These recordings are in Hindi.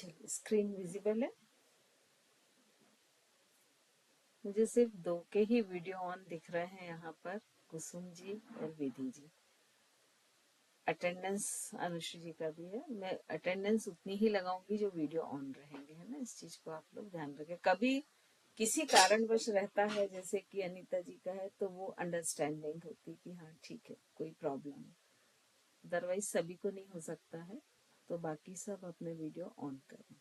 चलिए, स्क्रीन विजिबल है। मुझे सिर्फ दो के ही वीडियो ऑन दिख रहे हैं यहाँ पर, कुसुम जी और विधि जी। अटेंडेंस अनुश्री जी का भी है। मैं अटेंडेंस उतनी ही लगाऊंगी जो वीडियो ऑन रहेंगे, है ना। इस चीज को आप लोग ध्यान रखें। कभी किसी कारणवश रहता है, जैसे कि अनीता जी का है, तो वो अंडरस्टैंडिंग होती कि हाँ ठीक है, कोई प्रॉब्लम है। अदरवाइज सभी को नहीं हो सकता है, तो बाकी सब अपने वीडियो ऑन करें।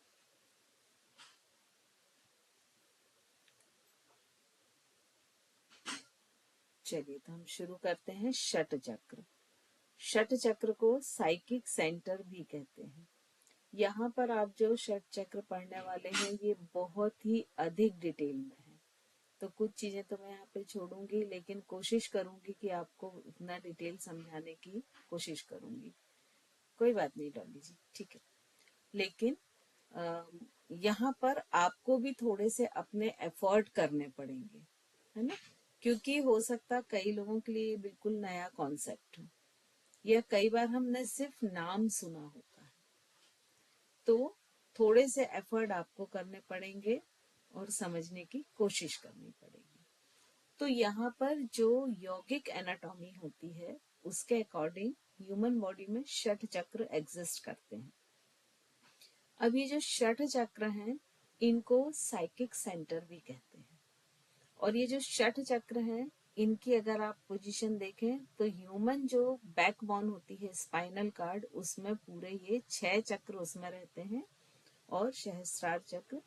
चलिए, तो हम शुरू करते हैं। षट चक्र। षट चक्र को साइकिक सेंटर भी कहते हैं। यहाँ पर आप जो षट चक्र पढ़ने वाले हैं, ये बहुत ही अधिक डिटेल में है, तो कुछ चीजें तो मैं यहाँ पे छोड़ूंगी, लेकिन कोशिश करूंगी कि आपको उतना डिटेल समझाने की कोशिश करूंगी। कोई बात नहीं डॉली जी, ठीक है। लेकिन यहाँ पर आपको भी थोड़े से अपने एफर्ट करने पड़ेंगे, है ना, क्योंकि हो सकता कई लोगों के लिए बिल्कुल नया कॉन्सेप्ट हो, या कई बार हमने सिर्फ नाम सुना होता है, तो थोड़े से एफर्ट आपको करने पड़ेंगे और समझने की कोशिश करनी पड़ेगी। तो यहाँ पर जो यौगिक एनाटॉमी होती है, उसके अकॉर्डिंग ह्यूमन बॉडी में षट चक्र एग्जिस्ट करते हैं। अब ये जो षट चक्र हैं, इनको साइकिक सेंटर भी कहते हैं। और ये जो षट चक्र हैं, इनकी अगर आप पोजीशन देखें तो ह्यूमन जो बैकबोन होती है, स्पाइनल कार्ड, उसमें पूरे ये 6 चक्र उसमें रहते हैं। और सहस्त्रार चक्र,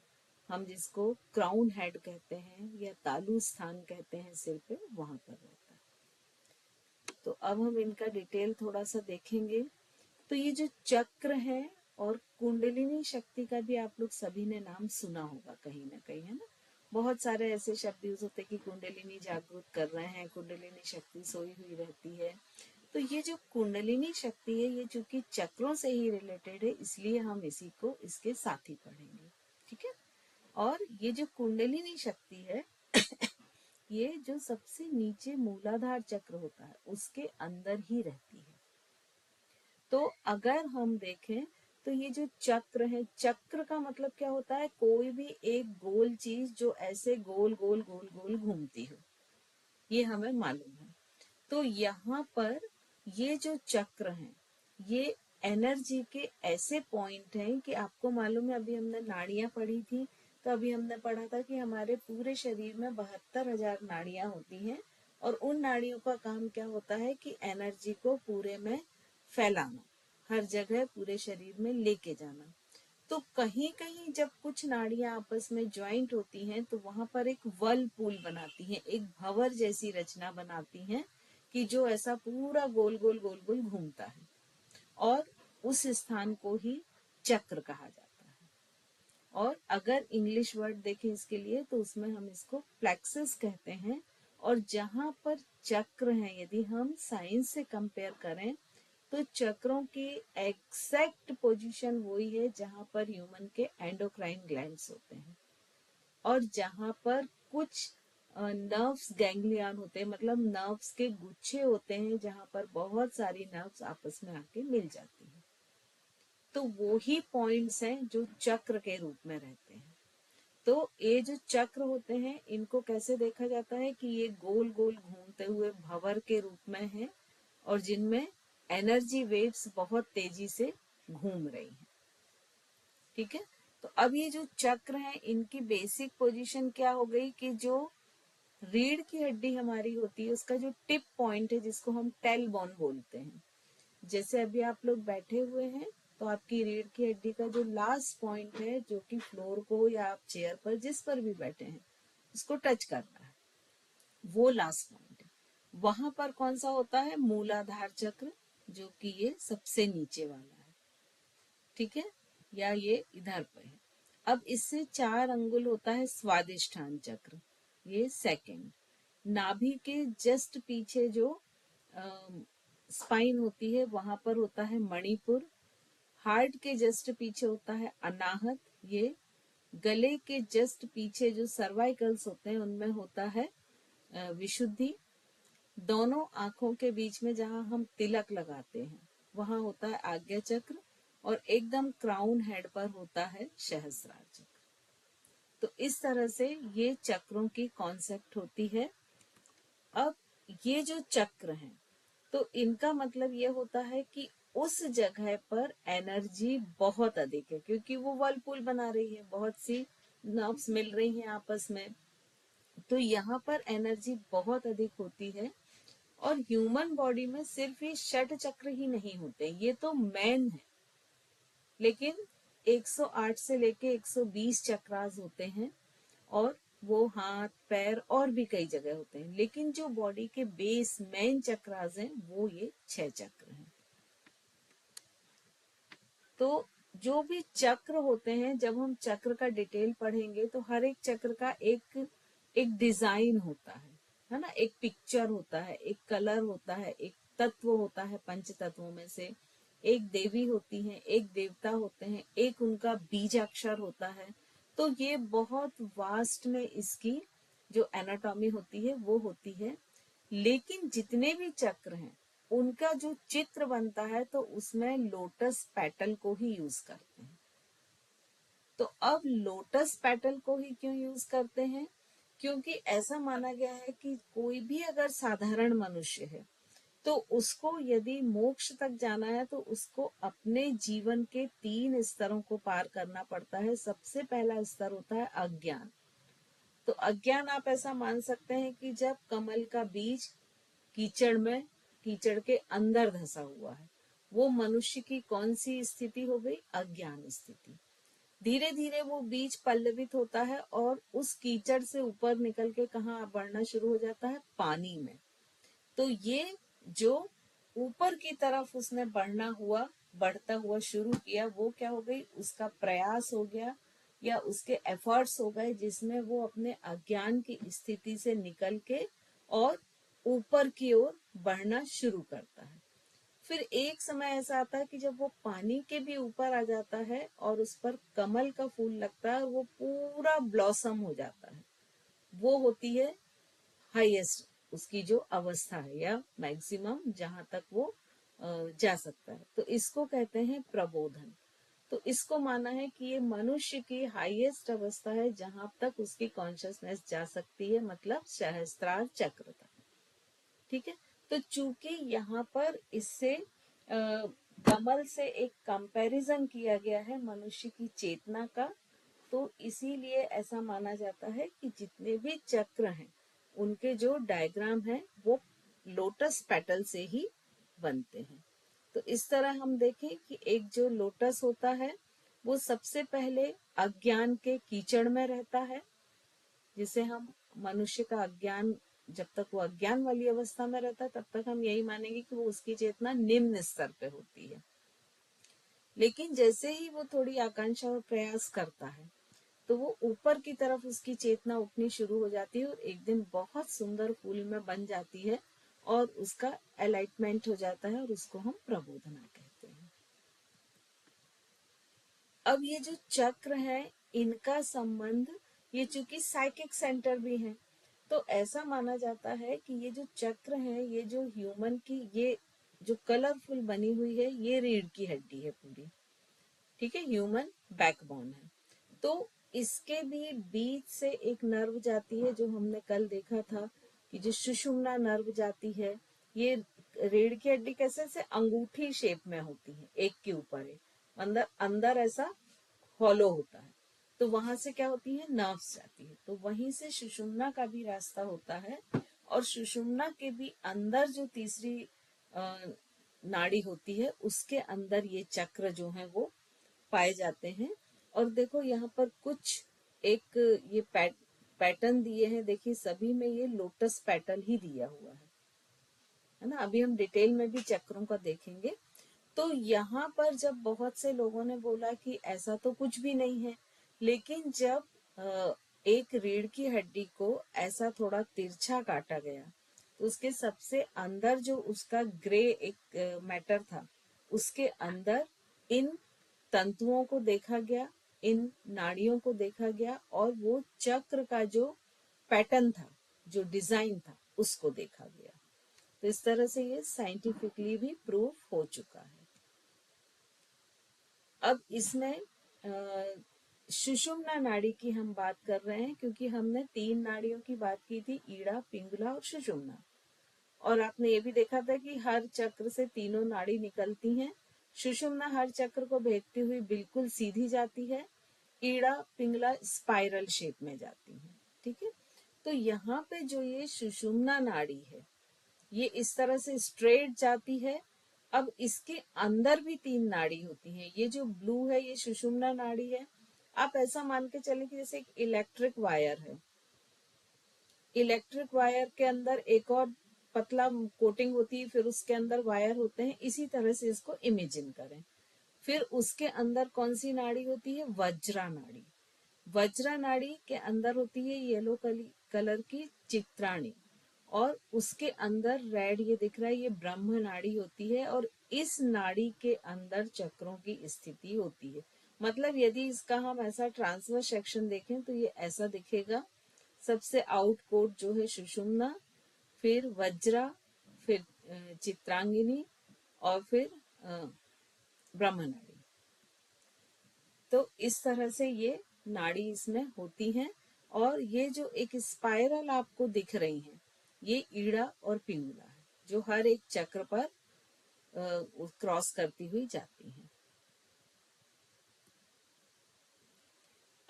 हम जिसको क्राउन हेड कहते हैं या तालु स्थान कहते हैं सिर पे, वहां पर रहता है। तो अब हम इनका डिटेल थोड़ा सा देखेंगे। तो ये जो चक्र है, और कुंडलिनी शक्ति का भी आप लोग सभी ने नाम सुना होगा कहीं ना कहीं, है ना। बहुत सारे ऐसे शब्द यूज होते हैं कि कुंडलिनी जागृत कर रहे हैं, कुंडलिनी शक्ति सोई हुई रहती है। तो ये जो कुंडलिनी शक्ति है, ये चूंकि चक्रों से ही रिलेटेड है, इसलिए हम इसी को इसके साथ ही पढ़ेंगे, ठीक है। और ये जो कुंडलिनी शक्ति है, ये जो सबसे नीचे मूलाधार चक्र होता है, उसके अंदर ही रहती है। तो अगर हम देखें तो ये जो चक्र है, चक्र का मतलब क्या होता है, कोई भी एक गोल चीज जो ऐसे गोल गोल गोल गोल घूमती हो, ये हमें मालूम है। तो यहाँ पर ये जो चक्र हैं, ये एनर्जी के ऐसे पॉइंट हैं कि आपको मालूम है, अभी हमने नाड़ियां पढ़ी थी, तो अभी हमने पढ़ा था कि हमारे पूरे शरीर में 72,000 नाड़ियां होती हैं। और उन नाड़ियों का काम क्या होता है कि एनर्जी को पूरे में फैलाना, हर जगह पूरे शरीर में लेके जाना। तो कहीं कहीं जब कुछ नाड़ियां आपस में ज्वाइंट होती हैं, तो वहां पर एक वर्ल पूल बनाती हैं, एक भंवर जैसी रचना बनाती हैं, कि जो ऐसा पूरा गोल गोल गोल गोल घूमता है, और उस स्थान को ही चक्र कहा जाता है। और अगर इंग्लिश वर्ड देखें इसके लिए, तो उसमें हम इसको प्लेक्सस कहते हैं। और जहां पर चक्र हैं, यदि हम साइंस से कंपेयर करें, तो चक्रों की एग्जैक्ट पोजीशन वही है जहां पर ह्यूमन के एंडोक्राइन ग्लैंड्स होते हैं, और जहां पर कुछ नर्व्स गैंग्लियन होते हैं, मतलब नर्व्स के गुच्छे होते हैं, जहां पर बहुत सारी नर्व्स आपस में आके मिल जाती हैं। तो वो ही पॉइंट्स हैं जो चक्र के रूप में रहते हैं। तो ये जो चक्र होते हैं, इनको कैसे देखा जाता है कि ये गोल गोल घूमते हुए भंवर के रूप में है, और जिनमें एनर्जी वेव्स बहुत तेजी से घूम रही हैं, ठीक है। तो अब ये जो चक्र हैं, इनकी बेसिक पोजीशन क्या हो गई कि जो रीढ़ की हड्डी हमारी होती है, उसका जो टिप पॉइंट है, जिसको हम टेल बोन बोलते हैं, जैसे अभी आप लोग बैठे हुए हैं, तो आपकी रीढ़ की हड्डी का जो लास्ट पॉइंट है, जो कि फ्लोर को या आप चेयर पर जिस पर भी बैठे हैं उसको टच कर रहा है, वो लास्ट पॉइंट है। वहां पर कौन सा होता है, मूलाधार चक्र, जो कि ये सबसे नीचे वाला है, ठीक है, या ये इधर पर है। अब इससे 4 अंगुल होता है स्वादिष्ठान चक्र, ये सेकंड। नाभि के जस्ट पीछे जो स्पाइन होती है, वहां पर होता है मणिपुर। हार्ट के जस्ट पीछे होता है अनाहत, ये गले के जस्ट पीछे जो सर्वाइकल्स होते हैं, उनमें होता है विशुद्धि। दोनों आंखों के बीच में जहां हम तिलक लगाते हैं, वहां होता है आज्ञा चक्र। और एकदम क्राउन हेड पर होता है सहस्त्रार चक्र। तो इस तरह से ये चक्रों की कॉन्सेप्ट होती है। अब ये जो चक्र हैं तो इनका मतलब ये होता है कि उस जगह पर एनर्जी बहुत अधिक है, क्योंकि वो वर्लपूल बना रही है, बहुत सी नर्व्स मिल रही हैं आपस में, तो यहाँ पर एनर्जी बहुत अधिक होती है। और ह्यूमन बॉडी में सिर्फ ये षट चक्र ही नहीं होते, ये तो मेन है, लेकिन 108 से लेके 120 चक्रास होते हैं, और वो हाथ पैर और भी कई जगह होते हैं, लेकिन जो बॉडी के बेस मेन चक्रास हैं वो ये 6 चक्र हैं। तो जो भी चक्र होते हैं, जब हम चक्र का डिटेल पढ़ेंगे तो हर एक चक्र का एक एक डिजाइन होता है ना, एक पिक्चर होता है, एक कलर होता है, एक तत्व होता है, पंच तत्वों में से एक देवी होती है, एक देवता होते हैं, एक उनका बीज अक्षर होता है। तो ये बहुत वास्ट में इसकी जो एनाटॉमी होती है वो होती है। लेकिन जितने भी चक्र हैं उनका जो चित्र बनता है तो उसमें लोटस पेटल को ही यूज करते हैं। तो अब लोटस पेटल को ही क्यों यूज करते हैं? क्योंकि ऐसा माना गया है कि कोई भी अगर साधारण मनुष्य है तो उसको यदि मोक्ष तक जाना है तो उसको अपने जीवन के 3 स्तरों को पार करना पड़ता है। सबसे पहला स्तर होता है अज्ञान। तो अज्ञान आप ऐसा मान सकते हैं कि जब कमल का बीज कीचड़ में, कीचड़ के अंदर धंसा हुआ है, वो मनुष्य की कौन सी स्थिति हो गई? अज्ञान स्थिति। धीरे धीरे वो बीज पल्लवित होता है और उस कीचड़ से ऊपर निकल के कहाँ बढ़ना शुरू हो जाता है? पानी में। तो ये जो ऊपर की तरफ उसने बढ़ता हुआ शुरू किया, वो क्या हो गई? उसका प्रयास हो गया या उसके एफर्ट्स हो गए, जिसमें वो अपने अज्ञान की स्थिति से निकल के और ऊपर की ओर बढ़ना शुरू करता है। फिर एक समय ऐसा आता है कि जब वो पानी के भी ऊपर आ जाता है और उस पर कमल का फूल लगता है और वो पूरा ब्लॉसम हो जाता है। वो होती है हाईएस्ट उसकी जो अवस्था है, या मैक्सिमम जहां तक वो जा सकता है। तो इसको कहते हैं प्रबोधन। तो इसको माना है कि ये मनुष्य की हाईएस्ट अवस्था है जहां तक उसकी कॉन्शियसनेस जा सकती है, मतलब सहस्त्रार चक्र तक। ठीक है। तो चूंकि यहाँ पर इससे कमल से एक कंपैरिजन किया गया है मनुष्य की चेतना का, तो इसीलिए ऐसा माना जाता है कि जितने भी चक्र हैं उनके जो डायग्राम है वो लोटस पेटल से ही बनते हैं। तो इस तरह हम देखें कि एक जो लोटस होता है वो सबसे पहले अज्ञान के कीचड़ में रहता है, जिसे हम मनुष्य का अज्ञान, जब तक वो अज्ञान वाली अवस्था में रहता है तब तक हम यही मानेंगे कि वो उसकी चेतना निम्न स्तर पे होती है। लेकिन जैसे ही वो थोड़ी आकांक्षा और प्रयास करता है तो वो ऊपर की तरफ उसकी चेतना उठनी शुरू हो जाती है और एक दिन बहुत सुंदर फूल में बन जाती है और उसका एलाइटमेंट हो जाता है और उसको हम प्रबोधना कहते हैं। अब ये जो चक्र है इनका संबंध, ये चूंकि साइकिक सेंटर भी है तो ऐसा माना जाता है कि ये जो चक्र है, ये जो ह्यूमन की ये जो कलरफुल बनी हुई है, ये रीढ़ की हड्डी है पूरी। ठीक है, ह्यूमन बैकबोन है। तो इसके भी बीच से एक नर्व जाती है, जो हमने कल देखा था कि जो सुषुम्ना नर्व जाती है, ये रीढ़ की हड्डी कैसे से अंगूठी शेप में होती है, एक के ऊपर एक, अंदर अंदर ऐसा हॉलो होता है। तो वहां से क्या होती है? नर्व्स जाती है। तो वहीं से सुषुम्ना का भी रास्ता होता है और सुषुम्ना के भी अंदर जो तीसरी नाड़ी होती है उसके अंदर ये चक्र जो है वो पाए जाते हैं। और देखो यहाँ पर कुछ एक ये पैटर्न दिए हैं, देखिए सभी में ये लोटस पैटर्न ही दिया हुआ है ना। अभी हम डिटेल में भी चक्रों का देखेंगे। तो यहाँ पर जब बहुत से लोगों ने बोला कि ऐसा तो कुछ भी नहीं है, लेकिन जब एक रीढ़ की हड्डी को ऐसा थोड़ा तिरछा काटा गया तो उसके सबसे अंदर जो उसका ग्रे एक मैटर था, उसके अंदर इन तंतुओं को देखा गया, इन नाड़ियों को देखा गया और वो चक्र का जो पैटर्न था, जो डिजाइन था, उसको देखा गया। तो इस तरह से ये साइंटिफिकली भी प्रूफ हो चुका है। अब इसमें सुषुम्ना नाड़ी की हम बात कर रहे हैं, क्योंकि हमने 3 नाड़ियों की बात की थी, ईड़ा, पिंगला और सुषुम्ना। और आपने ये भी देखा था कि हर चक्र से तीनों नाड़ी निकलती हैं। सुषुम्ना हर चक्र को भेदती हुई बिल्कुल सीधी जाती है, ईड़ा पिंगला स्पाइरल शेप में जाती है। ठीक है, तो यहाँ पे जो ये सुषुम्ना नाड़ी है, ये इस तरह से स्ट्रेट जाती है। अब इसके अंदर भी 3 नाड़ी होती हैं। ये जो ब्लू है ये सुषुम्ना नाड़ी है। आप ऐसा मान के चले कि जैसे एक इलेक्ट्रिक वायर है, इलेक्ट्रिक वायर के अंदर एक और पतला कोटिंग होती है, फिर उसके अंदर वायर होते हैं, इसी तरह से इसको इमेजिन करें। फिर उसके अंदर कौन सी नाड़ी होती है? वज्रा नाड़ी। वज्रा नाड़ी के अंदर होती है येलो कलर की चित्राणी, और उसके अंदर रेड ये दिख रहा है, ये ब्रह्म नाड़ी होती है, और इस नाड़ी के अंदर चक्रों की स्थिति होती है। मतलब यदि इसका हम ऐसा ट्रांसवर्स सेक्शन देखें तो ये ऐसा दिखेगा। सबसे आउट कोट जो है सुषुम्ना, फिर वज्रा, फिर चित्रांगिनी, और फिर ब्रह्म नाड़ी। तो इस तरह से ये नाड़ी इसमें होती हैं। और ये जो एक स्पाइरल आपको दिख रही है, ये ईड़ा और पिंगला है, जो हर एक चक्र पर क्रॉस करती हुई जाती हैं।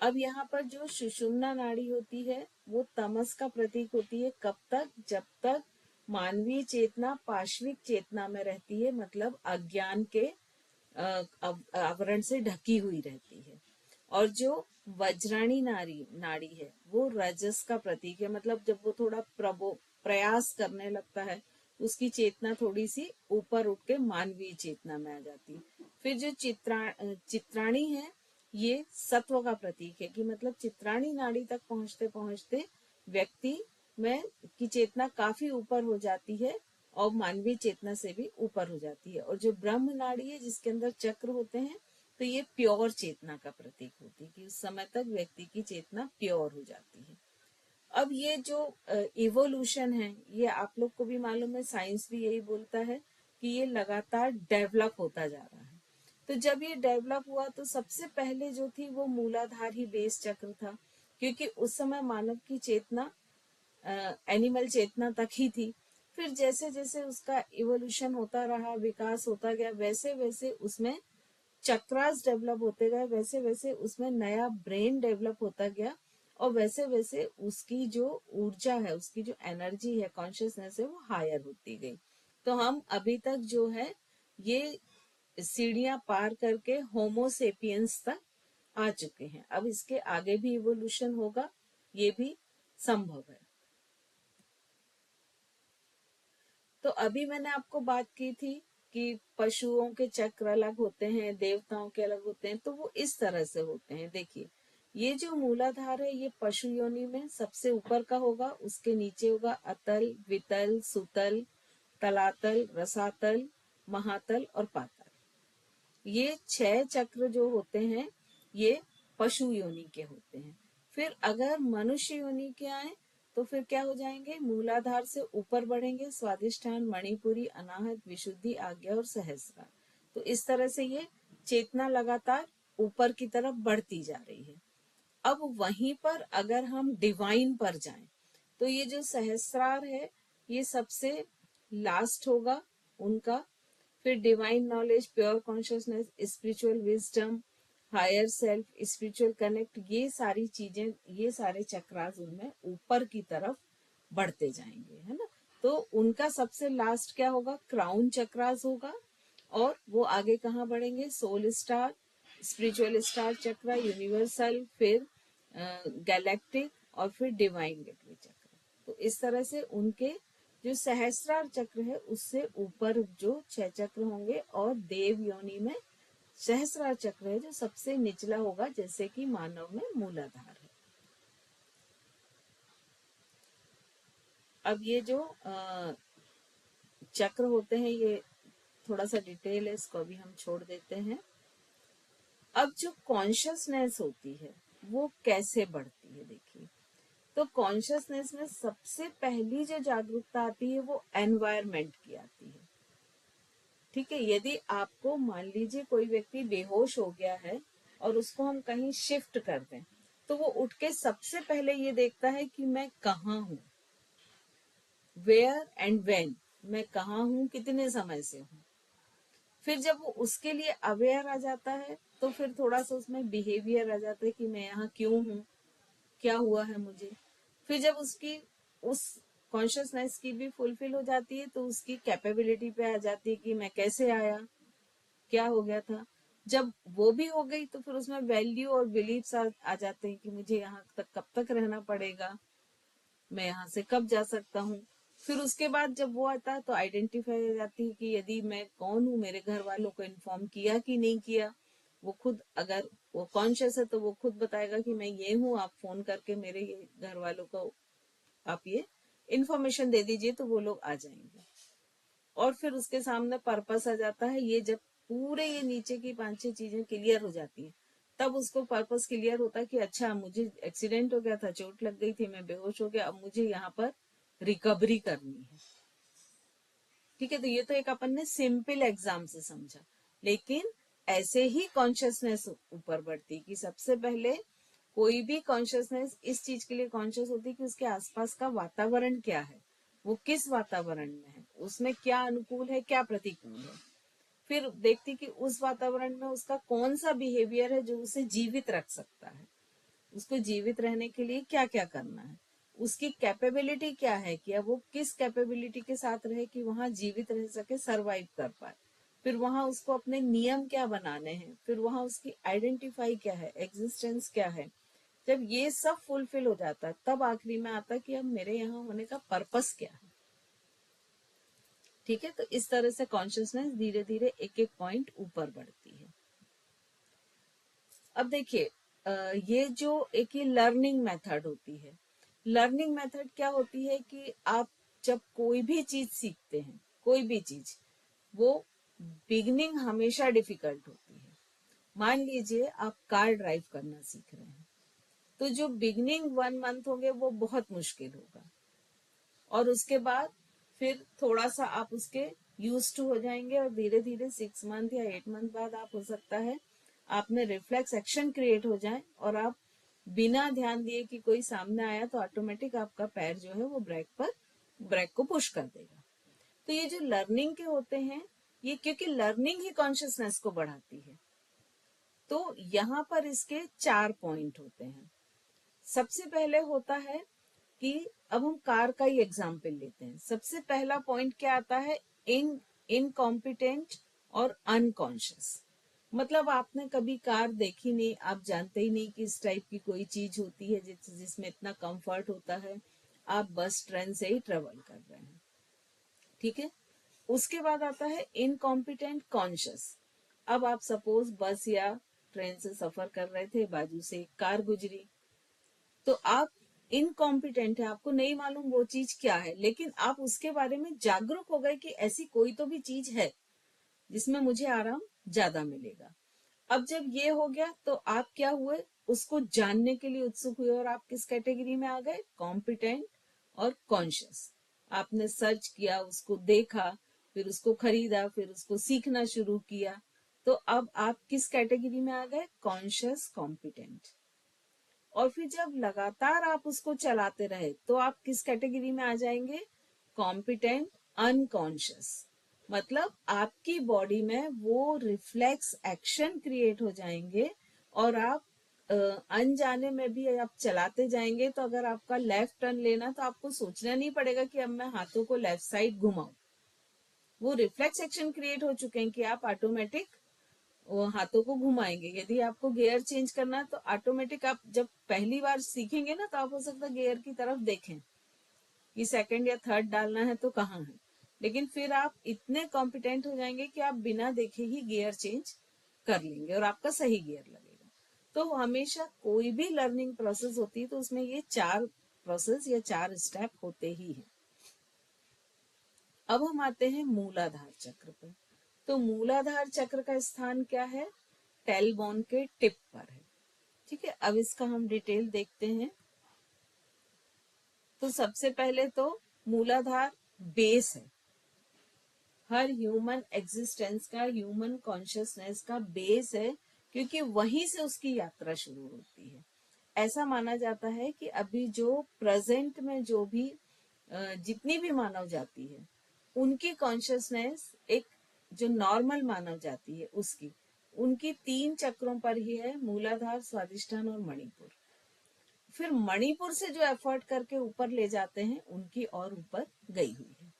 अब यहाँ पर जो सुषुम्ना नाड़ी होती है वो तमस का प्रतीक होती है। कब तक? जब तक मानवीय चेतना पाश्विक चेतना में रहती है, मतलब अज्ञान के आवरण से ढकी हुई रहती है। और जो वज्राणी नाड़ी है वो रजस का प्रतीक है, मतलब जब वो थोड़ा प्रयास करने लगता है, उसकी चेतना थोड़ी सी ऊपर उठ के मानवीय चेतना में आ जाती है। फिर जो चित्राणी है, ये सत्व का प्रतीक है, कि मतलब चित्राणी नाड़ी तक पहुंचते पहुंचते व्यक्ति में की चेतना काफी ऊपर हो जाती है, और मानवीय चेतना से भी ऊपर हो जाती है। और जो ब्रह्म नाड़ी है जिसके अंदर चक्र होते हैं, तो ये प्योर चेतना का प्रतीक होती है, कि उस समय तक व्यक्ति की चेतना प्योर हो जाती है। अब ये जो इवोल्यूशन है, ये आप लोग को भी मालूम है, साइंस भी यही बोलता है कि ये लगातार डेवलप होता जा रहा है। तो जब ये डेवलप हुआ तो सबसे पहले जो थी वो मूलाधार ही बेस चक्र था, क्योंकि उस समय मानव की चेतना एनिमल चेतना तक ही थी। फिर जैसे जैसे उसका इवोल्यूशन होता रहा, विकास होता गया, वैसे वैसे उसमें चक्रास डेवलप होते गए, वैसे वैसे उसमें नया ब्रेन डेवलप होता गया, और वैसे वैसे उसकी जो ऊर्जा है, उसकी जो एनर्जी है, कॉन्शियसनेस है, वो हायर होती गई। तो हम अभी तक जो है ये सीढ़ियां पार करके होमोसेपियंस तक आ चुके हैं। अब इसके आगे भी इवोल्यूशन होगा, ये भी संभव है। तो अभी मैंने आपको बात की थी कि पशुओं के चक्र अलग होते हैं, देवताओं के अलग होते हैं, तो वो इस तरह से होते हैं। देखिए, ये जो मूलाधार है ये पशु योनि में सबसे ऊपर का होगा, उसके नीचे होगा अतल, वितल, सुतल, तलातल, रसातल, महातल और पाताल। ये 6 चक्र जो होते हैं ये पशु योनि के होते हैं। फिर अगर मनुष्य योनि के आए तो फिर क्या हो जाएंगे? मूलाधार से ऊपर बढ़ेंगे, स्वादिष्ठान, मणिपुरी, अनाहत, विशुद्धि, आज्ञा और सहस्रा। तो इस तरह से ये चेतना लगातार ऊपर की तरफ बढ़ती जा रही है। अब वहीं पर अगर हम डिवाइन पर जाएं तो ये जो सहस्रार है ये सबसे लास्ट होगा उनका। फिर divine knowledge, pure consciousness, spiritual wisdom, higher self, spiritual connect, ये सारी चीजें, ये सारे चक्रास उनमें ऊपर की तरफ बढ़ते जाएंगे, है ना। तो उनका सबसे लास्ट क्या होगा? क्राउन चक्रास होगा। और वो आगे कहाँ बढ़ेंगे? सोल स्टार, स्पिरिचुअल स्टार चक्रा, यूनिवर्सल, फिर गैलेक्टिक, और फिर डिवाइन गेटवे चक्र। तो इस तरह से उनके जो सहस्रार चक्र है उससे ऊपर जो 6 चक्र होंगे, और देव योनि में सहस्रार चक्र है जो सबसे निचला होगा, जैसे कि मानव में मूलाधार है। अब ये जो चक्र होते हैं ये थोड़ा सा डिटेल है, इसको अभी हम छोड़ देते हैं। अब जो कॉन्शियसनेस होती है वो कैसे बढ़ती है? देखिए, तो कॉन्शियसनेस में सबसे पहली जो जागरूकता आती है वो एनवायरनमेंट की आती है। ठीक है, यदि आपको मान लीजिए कोई व्यक्ति बेहोश हो गया है और उसको हम कहीं शिफ्ट कर दें, तो वो उठ के सबसे पहले ये देखता है कि मैं कहाँ हूँ, वेयर एंड व्हेन, मैं कहाँ हूँ, कितने समय से हूँ। फिर जब वो उसके लिए अवेयर आ जाता है तो फिर थोड़ा सा उसमें बिहेवियर आ जाता है कि मैं यहाँ क्यों हूँ, क्या हुआ है मुझे। फिर जब उसकी उस कॉन्शियसनेस की भी फुलफिल हो जाती है तो उसकी कैपेबिलिटी पे आ जाती है कि मैं कैसे आया, क्या हो गया था। जब वो भी हो गई तो फिर उसमें वैल्यू और बिलीव्स आ जाते हैं कि मुझे यहाँ तक कब तक रहना पड़ेगा, मैं यहाँ से कब जा सकता हूँ। फिर उसके बाद जब वो आता है तो आइडेंटिफाई हो जाती है कि यदि मैं कौन हूँ, मेरे घर वालों को इन्फॉर्म किया कि नहीं किया। वो खुद, अगर वो कॉन्शियस है तो वो खुद बताएगा कि मैं ये हूँ, आप फोन करके मेरे ये घर वालों को आप ये इन्फॉर्मेशन दे दीजिए, तो वो लोग आ जाएंगे। और फिर उसके सामने पर्पस आ जाता है। ये जब पूरे ये नीचे की 5-6 चीजें क्लियर हो जाती हैं तब उसको पर्पस क्लियर होता है कि अच्छा, मुझे एक्सीडेंट हो गया था, चोट लग गई थी, मैं बेहोश हो गया, अब मुझे यहाँ पर रिकवरी करनी है। ठीक है, तो ये तो एक अपन ने सिंपल एग्जाम से समझा, लेकिन ऐसे ही कॉन्शियसनेस ऊपर बढ़ती कि सबसे पहले कोई भी कॉन्शियसनेस इस चीज के लिए कॉन्शियस होती है कि उसके आसपास का वातावरण क्या है, वो किस वातावरण में है, उसमें क्या अनुकूल है, क्या प्रतिकूल है। फिर देखती कि उस वातावरण में उसका कौन सा बिहेवियर है जो उसे जीवित रख सकता है, उसको जीवित रहने के लिए क्या क्या करना है, उसकी कैपेबिलिटी क्या है कि अब वो किस कैपेबिलिटी के साथ रहे कि वहां जीवित रह सके, सरवाइव कर पाए। फिर वहां उसको अपने नियम क्या बनाने हैं, फिर वहां उसकी आइडेंटिफाई क्या है, एग्जिस्टेंस क्या है। जब ये सब फुलफिल हो जाता है तब आखिरी में आता है कि अब मेरे यहाँ होने का पर्पस क्या है। ठीक है, तो इस तरह से कॉन्शियसनेस धीरे धीरे एक एक पॉइंट ऊपर बढ़ती है। अब देखिए, ये जो एक ये लर्निंग मेथड होती है, लर्निंग मेथड क्या होती है कि आप जब कोई भी चीज सीखते हैं, कोई भी चीज, वो बिगनिंग हमेशा डिफिकल्ट होती है। मान लीजिए आप कार ड्राइव करना सीख रहे हैं, तो जो बिगनिंग 1 मंथ होंगे वो बहुत मुश्किल होगा, और उसके बाद फिर थोड़ा सा आप उसके यूज टू हो जाएंगे, और धीरे धीरे 6 मंथ या 8 मंथ बाद आप, हो सकता है आप में रिफ्लेक्स एक्शन क्रिएट हो जाए और आप बिना ध्यान दिए कि कोई सामने आया तो ऑटोमेटिक आपका पैर जो है वो ब्रेक को पुश कर देगा। तो ये जो लर्निंग के होते हैं, ये क्योंकि लर्निंग ही कॉन्शियसनेस को बढ़ाती है, तो यहाँ पर इसके 4 पॉइंट होते हैं। सबसे पहले होता है कि अब हम कार का ही एग्जाम्पल लेते हैं। सबसे पहला पॉइंट क्या आता है, इनकॉम्पिटेंट और अनकॉन्शियस। मतलब आपने कभी कार देखी नहीं, आप जानते ही नहीं कि इस टाइप की कोई चीज होती है जिसमें इतना कंफर्ट होता है, आप बस ट्रेन से ही ट्रेवल कर रहे हैं। ठीक है, उसके बाद आता है इनकॉम्पिटेंट कॉन्शियस। अब आप सपोज बस या ट्रेन से सफर कर रहे थे, बाजू से एक कार गुजरी, तो आप इनकॉम्पिटेंट है, आपको नहीं मालूम वो चीज क्या है, लेकिन आप उसके बारे में जागरूक हो गए कि ऐसी कोई तो भी चीज है जिसमें मुझे आराम ज्यादा मिलेगा। अब जब ये हो गया तो आप क्या हुए, उसको जानने के लिए उत्सुक हुए, और आप किस कैटेगरी में आ गए, कॉम्पिटेंट और कॉन्शियस। आपने सर्च किया, उसको देखा, फिर उसको खरीदा, फिर उसको सीखना शुरू किया, तो अब आप किस कैटेगरी में आ गए, कॉन्शियस कॉम्पिटेंट। और फिर जब लगातार आप उसको चलाते रहे तो आप किस कैटेगरी में आ जाएंगे, कॉम्पिटेंट अनकॉन्शियस। मतलब आपकी बॉडी में वो रिफ्लेक्स एक्शन क्रिएट हो जाएंगे, और आप अनजाने में भी आप चलाते जाएंगे। तो अगर आपका लेफ्ट टर्न लेना, तो आपको सोचना नहीं पड़ेगा कि अब मैं हाथों को लेफ्ट साइड घुमाऊं, वो रिफ्लेक्स एक्शन क्रिएट हो चुके हैं कि आप ऑटोमेटिक वो हाथों को घुमाएंगे। यदि आपको गियर चेंज करना है तो ऑटोमेटिक आप जब पहली बार सीखेंगे ना, तो आप हो सकता है गियर की तरफ देखें कि सेकंड या थर्ड डालना है तो कहाँ है, लेकिन फिर आप इतने कॉम्पिटेंट हो जाएंगे कि आप बिना देखे ही गियर चेंज कर लेंगे और आपका सही गियर लगेगा। तो हमेशा कोई भी लर्निंग प्रोसेस होती है तो उसमें ये 4 प्रोसेस या 4 स्टेप होते ही हैं। अब हम आते हैं मूलाधार चक्र पर। तो मूलाधार चक्र का स्थान क्या है, टेलबोन के टिप पर है। ठीक है, अब इसका हम डिटेल देखते हैं। तो सबसे पहले तो मूलाधार बेस है, हर ह्यूमन एग्जिस्टेंस का, ह्यूमन कॉन्शियसनेस का बेस है, क्योंकि वहीं से उसकी यात्रा शुरू होती है। ऐसा माना जाता है कि अभी जो प्रेजेंट में जो भी जितनी भी मानव जाति है, उनकी कॉन्शियसनेस एक जो नॉर्मल मानव जाति है उसकी, उनकी 3 चक्रों पर ही है, मूलाधार, स्वादिष्ठान और मणिपुर। फिर मणिपुर से जो एफर्ट करके ऊपर ले जाते हैं, उनकी और ऊपर गई हुई है।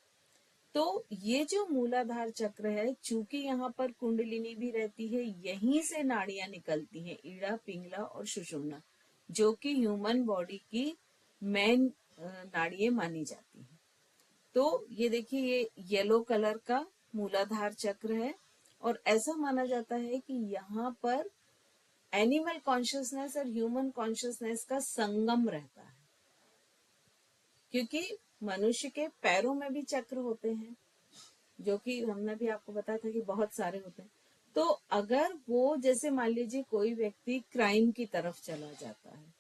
तो ये जो मूलाधार चक्र है, चूंकि यहाँ पर कुंडलिनी भी रहती है, यहीं से नाड़ियां निकलती हैं, ईड़ा, पिंगला और सुषुम्ना, जो कि ह्यूमन बॉडी की मेन नाड़ियां मानी जाती हैं। तो ये देखिए, ये येलो कलर का मूलाधार चक्र है, और ऐसा माना जाता है कि यहाँ पर एनिमल कॉन्शियसनेस और ह्यूमन कॉन्शियसनेस का संगम रहता है, क्योंकि मनुष्य के पैरों में भी चक्र होते हैं, जो कि हमने भी आपको बताया था कि बहुत सारे होते हैं। तो अगर वो, जैसे मान लीजिए कोई व्यक्ति क्राइम की तरफ चला जाता है,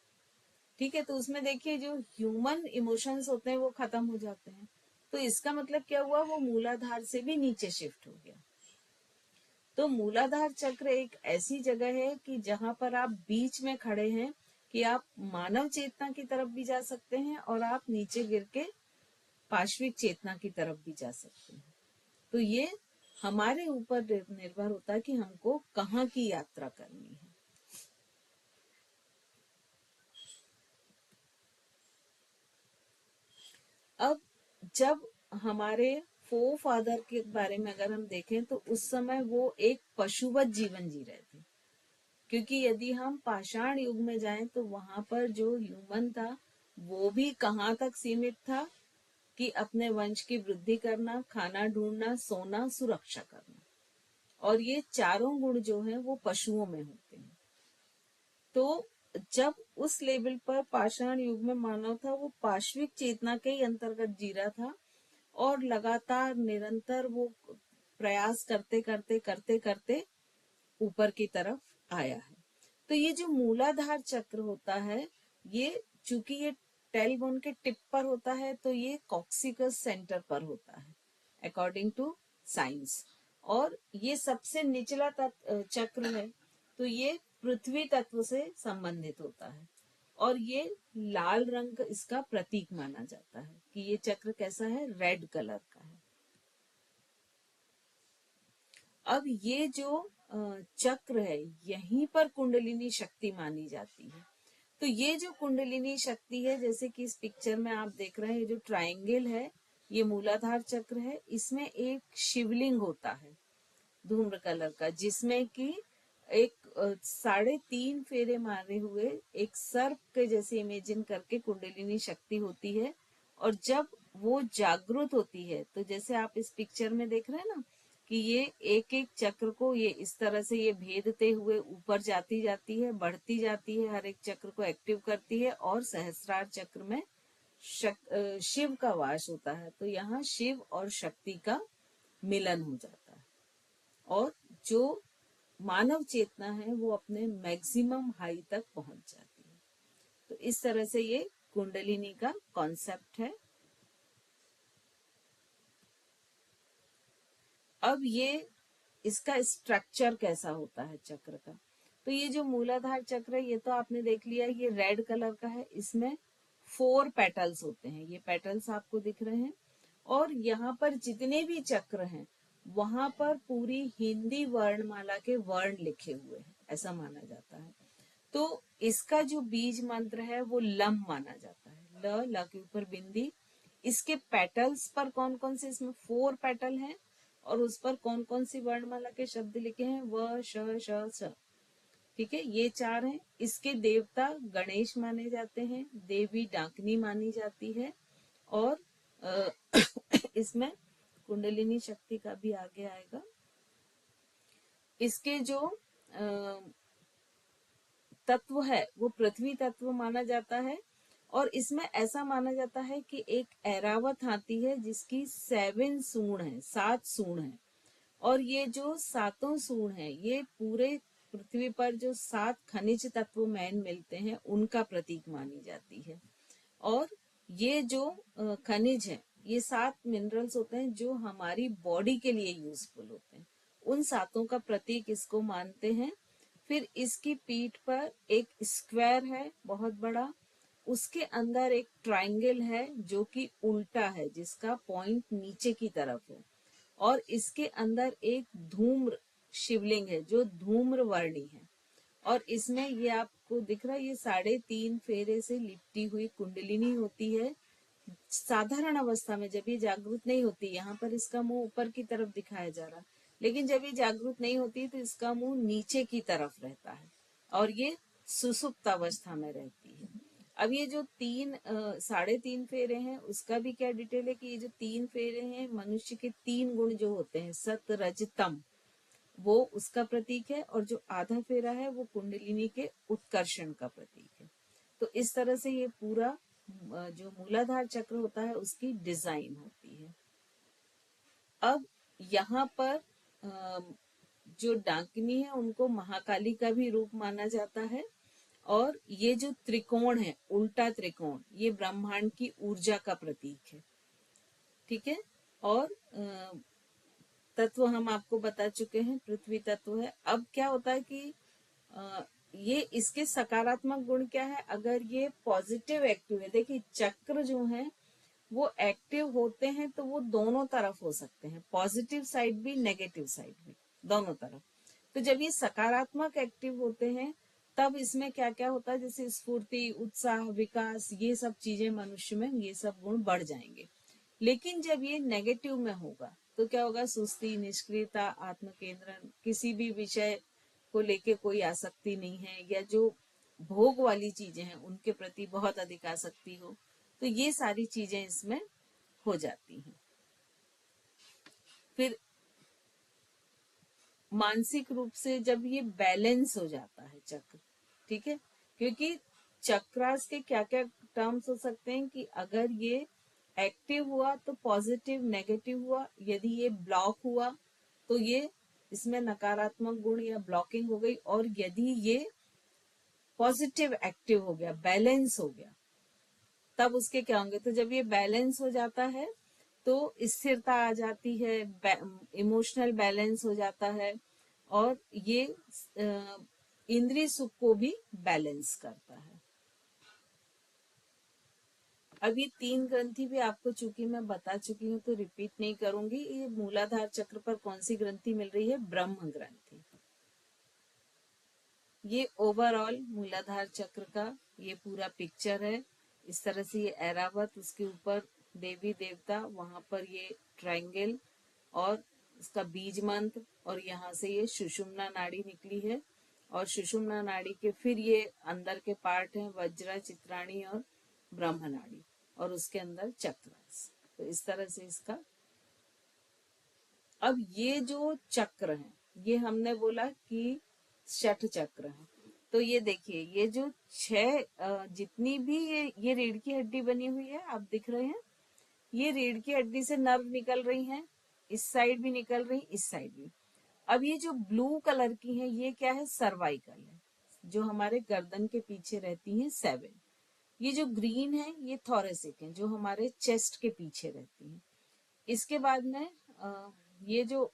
ठीक है, तो उसमें देखिए जो ह्यूमन इमोशंस होते हैं वो खत्म हो जाते हैं। तो इसका मतलब क्या हुआ, वो मूलाधार से भी नीचे शिफ्ट हो गया। तो मूलाधार चक्र एक ऐसी जगह है कि जहां पर आप बीच में खड़े हैं, कि आप मानव चेतना की तरफ भी जा सकते हैं और आप नीचे गिर के पाश्विक चेतना की तरफ भी जा सकते हैं। तो ये हमारे ऊपर निर्भर होता है कि हमको कहाँ की यात्रा करनी है। अब जब हमारे फादर के बारे में अगर हम देखें, तो उस समय वो एक पशुवत जीवन जी रहे थे, क्योंकि यदि हम पाषाण युग में जाएं तो वहां पर जो ह्यूमन था वो भी कहाँ तक सीमित था, कि अपने वंश की वृद्धि करना, खाना ढूंढना, सोना, सुरक्षा करना, और ये चारों गुण जो हैं वो पशुओं में होते हैं। तो जब उस लेवल पर पाषाण युग में मानव था, वो पाश्विक चेतना के ही अंतर्गत जी रहा था, और लगातार निरंतर वो प्रयास करते करते करते करते ऊपर की तरफ आया है। तो ये जो मूलाधार चक्र होता है, ये चूंकि ये टेलबोन के टिप पर होता है, तो ये कॉक्सिकस सेंटर पर होता है अकॉर्डिंग टू साइंस। और ये सबसे निचला चक्र है, तो ये पृथ्वी तत्व से संबंधित होता है, और ये लाल रंग इसका प्रतीक माना जाता है कि ये चक्र कैसा है, रेड कलर का है। अब ये जो चक्र है, यहीं पर कुंडलिनी शक्ति मानी जाती है। तो ये जो कुंडलिनी शक्ति है, जैसे कि इस पिक्चर में आप देख रहे हैं, जो ट्रायंगल है ये मूलाधार चक्र है, इसमें एक शिवलिंग होता है धूम्र कलर का, जिसमें कि एक 3.5 फेरे मारे हुए एक सर्प के जैसे इमेजिन करके कुंडलिनी शक्ति होती है। और जब वो जागृत होती है, तो जैसे आप इस पिक्चर में देख रहे हैं ना, कि ये एक एक चक्र को ये इस तरह से ये भेदते हुए ऊपर जाती जाती है, बढ़ती जाती है, हर एक चक्र को एक्टिव करती है, और सहस्रार चक्र में शिव का वास होता है। तो यहाँ शिव और शक्ति का मिलन हो जाता है, और जो मानव चेतना है वो अपने मैक्सिमम हाई तक पहुंच जाती है। तो इस तरह से ये कुंडलिनी का कॉन्सेप्ट है। अब ये इसका स्ट्रक्चर कैसा होता है चक्र का, तो ये जो मूलाधार चक्र है, ये तो आपने देख लिया, ये रेड कलर का है, इसमें 4 पेटल्स होते हैं, ये पेटल्स आपको दिख रहे हैं। और यहाँ पर जितने भी चक्र हैं, वहां पर पूरी हिंदी वर्णमाला के वर्ण लिखे हुए हैं, ऐसा माना जाता है। तो इसका जो बीज मंत्र है वो लम माना जाता है, ल के ऊपर बिंदी। इसके पेटल्स पर कौन कौन से, इसमें 4 पेटल हैं, और उस पर कौन कौन सी वर्णमाला के शब्द लिखे हैं, व श श स, ठीक है, ये 4 हैं। इसके देवता गणेश माने जाते हैं, देवी डाकनी मानी जाती है, और अ, इसमें कुंडलिनी शक्ति का भी आगे आएगा। इसके जो तत्व है वो पृथ्वी तत्व माना जाता है, और इसमें ऐसा माना जाता है कि एक ऐरावत हाथी है जिसकी 7 सूंड है, 7 सूंड है, और ये जो 7 सूंड है, ये पूरे पृथ्वी पर जो 7 खनिज तत्व मैन मिलते हैं उनका प्रतीक मानी जाती है। और ये जो खनिज है, ये 7 मिनरल्स होते हैं जो हमारी बॉडी के लिए यूजफुल होते हैं। उन सातों का प्रतीक इसको मानते हैं। फिर इसकी पीठ पर एक स्क्वायर है बहुत बड़ा, उसके अंदर एक ट्रायंगल है जो कि उल्टा है, जिसका पॉइंट नीचे की तरफ है, और इसके अंदर एक धूम्र शिवलिंग है जो धूम्र वर्णी है। और इसमें ये आपको दिख रहा है, ये 3.5 फेरे से लिपटी हुई कुंडलिनी होती है। साधारण अवस्था में जब ये जागृत नहीं होती, यहाँ पर इसका मुंह ऊपर की तरफ दिखाया जा रहा, लेकिन जब ये जागृत नहीं होती तो इसका मुंह नीचे की तरफ रहता है और ये सुसुप्त अवस्था में रहती है। अब ये जो 3.5 फेरे हैं, उसका भी क्या डिटेल है कि ये जो 3 फेरे हैं, मनुष्य के 3 गुण जो होते हैं, सत रज तम, वो उसका प्रतीक है, और जो आधा फेरा है वो कुंडलिनी के उत्कर्षण का प्रतीक है। तो इस तरह से ये पूरा जो मूलाधार चक्र होता है उसकी डिजाइन होती है। अब यहाँ पर जो डांकनी है उनको महाकाली का भी रूप माना जाता है, और ये जो त्रिकोण है, उल्टा त्रिकोण, ये ब्रह्मांड की ऊर्जा का प्रतीक है। ठीक है। और तत्व हम आपको बता चुके हैं, पृथ्वी तत्व है। अब क्या होता है कि ये इसके सकारात्मक गुण क्या है, अगर ये पॉजिटिव एक्टिव है, देखिए चक्र जो है वो एक्टिव होते हैं तो वो दोनों तरफ हो सकते हैं, पॉजिटिव साइड भी नेगेटिव साइड भी, दोनों तरफ। तो जब ये सकारात्मक एक्टिव होते हैं तब इसमें क्या क्या होता है, जैसे स्फूर्ति, उत्साह, विकास, ये सब चीजें मनुष्य में ये सब गुण बढ़ जाएंगे। लेकिन जब ये नेगेटिव में होगा तो क्या होगा, सुस्ती, निष्क्रियता, आत्मकेंद्रण, किसी भी विषय को लेके कोई आसक्ति नहीं है, या जो भोग वाली चीजें हैं उनके प्रति बहुत अधिक आसक्ति हो, तो ये सारी चीजें इसमें हो जाती हैं। फिर मानसिक रूप से जब ये बैलेंस हो जाता है चक्र, ठीक है, क्योंकि चक्रास के क्या क्या टर्म्स हो सकते हैं कि अगर ये एक्टिव हुआ तो पॉजिटिव, नेगेटिव हुआ, यदि ये ब्लॉक हुआ तो ये इसमें नकारात्मक गुण या ब्लॉकिंग हो गई, और यदि ये पॉजिटिव एक्टिव हो गया, बैलेंस हो गया, तब उसके क्या होंगे। तो जब ये बैलेंस हो जाता है तो स्थिरता आ जाती है, इमोशनल बैलेंस हो जाता है, और ये इंद्रिय सुख को भी बैलेंस करता है। अब ये 3 ग्रंथि भी आपको चूंकि मैं बता चुकी हूँ तो रिपीट नहीं करूंगी। ये मूलाधार चक्र पर कौन सी ग्रंथि मिल रही है, ब्रह्म ग्रंथि। ये ओवरऑल मूलाधार चक्र का ये पूरा पिक्चर है। इस तरह से ये ऐरावत, उसके ऊपर देवी देवता, वहां पर ये ट्रायंगल और इसका बीज मंत्र, और यहाँ से ये सुषुम्ना नाड़ी निकली है, और सुषुम्ना नाड़ी के फिर ये अंदर के पार्ट हैं, वज्रा, चित्राणी और ब्रह्म नाड़ी, और उसके अंदर चक्रास। तो इस तरह से इसका। अब ये जो चक्र है, ये हमने बोला कि शठ चक्र है। तो ये देखिए, ये जो 6 जितनी भी ये रीढ़ की हड्डी बनी हुई है, आप दिख रहे हैं, ये रीढ़ की हड्डी से नर्व निकल रही हैं, इस साइड भी निकल रही, इस साइड भी। अब ये जो ब्लू कलर की है, ये क्या है, सर्वाइकल है, जो हमारे गर्दन के पीछे रहती हैं 7। ये जो ग्रीन है ये थोरेसिक है, जो हमारे चेस्ट के पीछे रहती हैं। इसके बाद में ये जो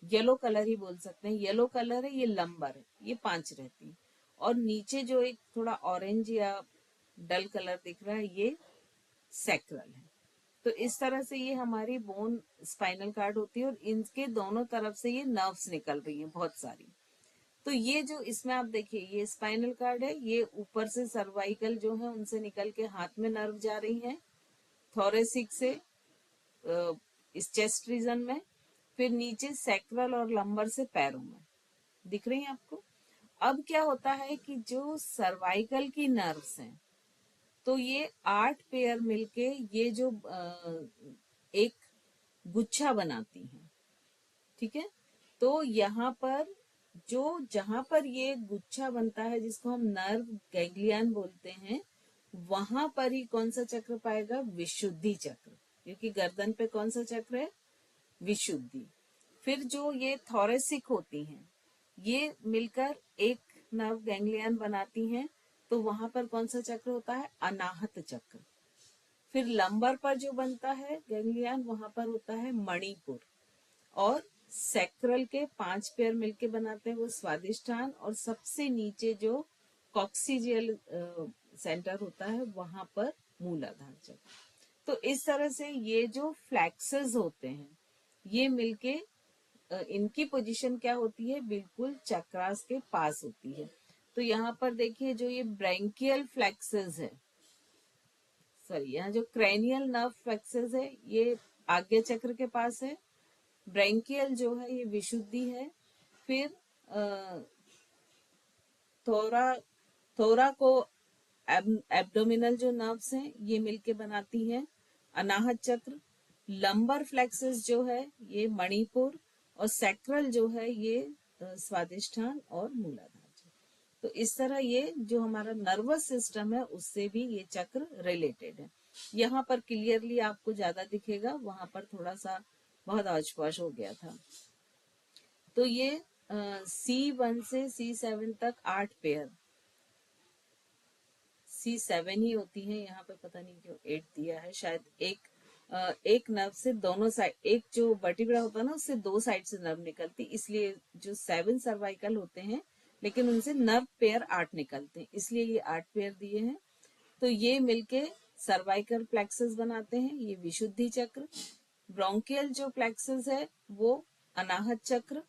येलो कलर ही बोल सकते हैं, येलो कलर है, ये लंबर है, ये 5 रहती है। और नीचे जो एक थोड़ा ऑरेंज या डल कलर दिख रहा है, ये सैक्रल है। तो इस तरह से ये हमारी बोन स्पाइनल कार्ड होती है, और इनके दोनों तरफ से ये नर्व्स निकल रही हैं बहुत सारी। तो ये जो इसमें आप देखिए, ये स्पाइनल कार्ड है, ये ऊपर से सर्वाइकल जो है उनसे निकल के हाथ में नर्व जा रही है, थोरेसिक से इस चेस्ट रीजन में, फिर नीचे सैक्रल और लंबर से पैरों में दिख रही है आपको। अब क्या होता है कि जो सर्वाइकल की नर्व्स हैं, तो ये 8 पेयर मिलके ये जो एक गुच्छा बनाती हैं, ठीक है। तो यहाँ पर जो जहां पर ये गुच्छा बनता है, जिसको हम नर्व गैंग्लियन बोलते हैं, वहां पर ही कौन सा चक्र पाएगा, विशुद्धि चक्र, क्योंकि गर्दन पे कौन सा चक्र है, विशुद्धि। फिर जो ये थोरेसिक होती हैं, ये मिलकर एक नर्व गैंग्लियन बनाती हैं, तो वहां पर कौन सा चक्र होता है? अनाहत चक्र। फिर लंबर पर जो बनता है गैंग्लियन, वहां पर होता है मणिपुर। और सैक्रल के 5 पेयर मिलके बनाते हैं वो स्वादिष्ठान, और सबसे नीचे जो कॉक्सिजियल सेंटर होता है वहां पर मूलाधार चक्र। तो इस तरह से ये जो फ्लैक्सेस होते हैं ये मिलके इनकी पोजीशन क्या होती है? बिल्कुल चक्रास के पास होती है। तो यहाँ पर देखिए जो ये ब्रैंकियल फ्लैक्सेस है, सॉरी यहाँ जो क्रेनियल नर्व फ्लैक्सेस है ये आज्ञा चक्र के पास है। ब्रैंकियल जो है ये विशुद्धि है। फिर थोरा थोरा को एब्डोमिनल जो नर्व्स हैं ये मिलके बनाती हैं अनाहत चक्र। लंबर फ्लेक्सस जो है ये मणिपुर, और सैक्रल जो है ये स्वादिष्ठान और मूलाधार चक्र। तो इस तरह ये जो हमारा नर्वस सिस्टम है उससे भी ये चक्र रिलेटेड है। यहाँ पर क्लियरली आपको ज्यादा दिखेगा, वहां पर थोड़ा सा बहुत औच-पौच हो गया था। तो ये C1 से C7 तक 8 पेयर, C7 ही होती है, यहाँ पे पता नहीं क्यों 8 दिया है, शायद एक नर्व से दोनों साइड, एक जो वर्टिब्रा होता है ना उससे 2 साइड से नर्व निकलती, इसलिए जो 7 सर्वाइकल होते हैं लेकिन उनसे नर्व पेयर 8 निकलते हैं, इसलिए ये 8 पेयर दिए हैं। तो ये मिलके सर्वाइकल प्लेक्सस बनाते हैं, ये विशुद्धि चक्र। ब्रोंकियल जो प्लेक्सस है वो अनाहत चक्र।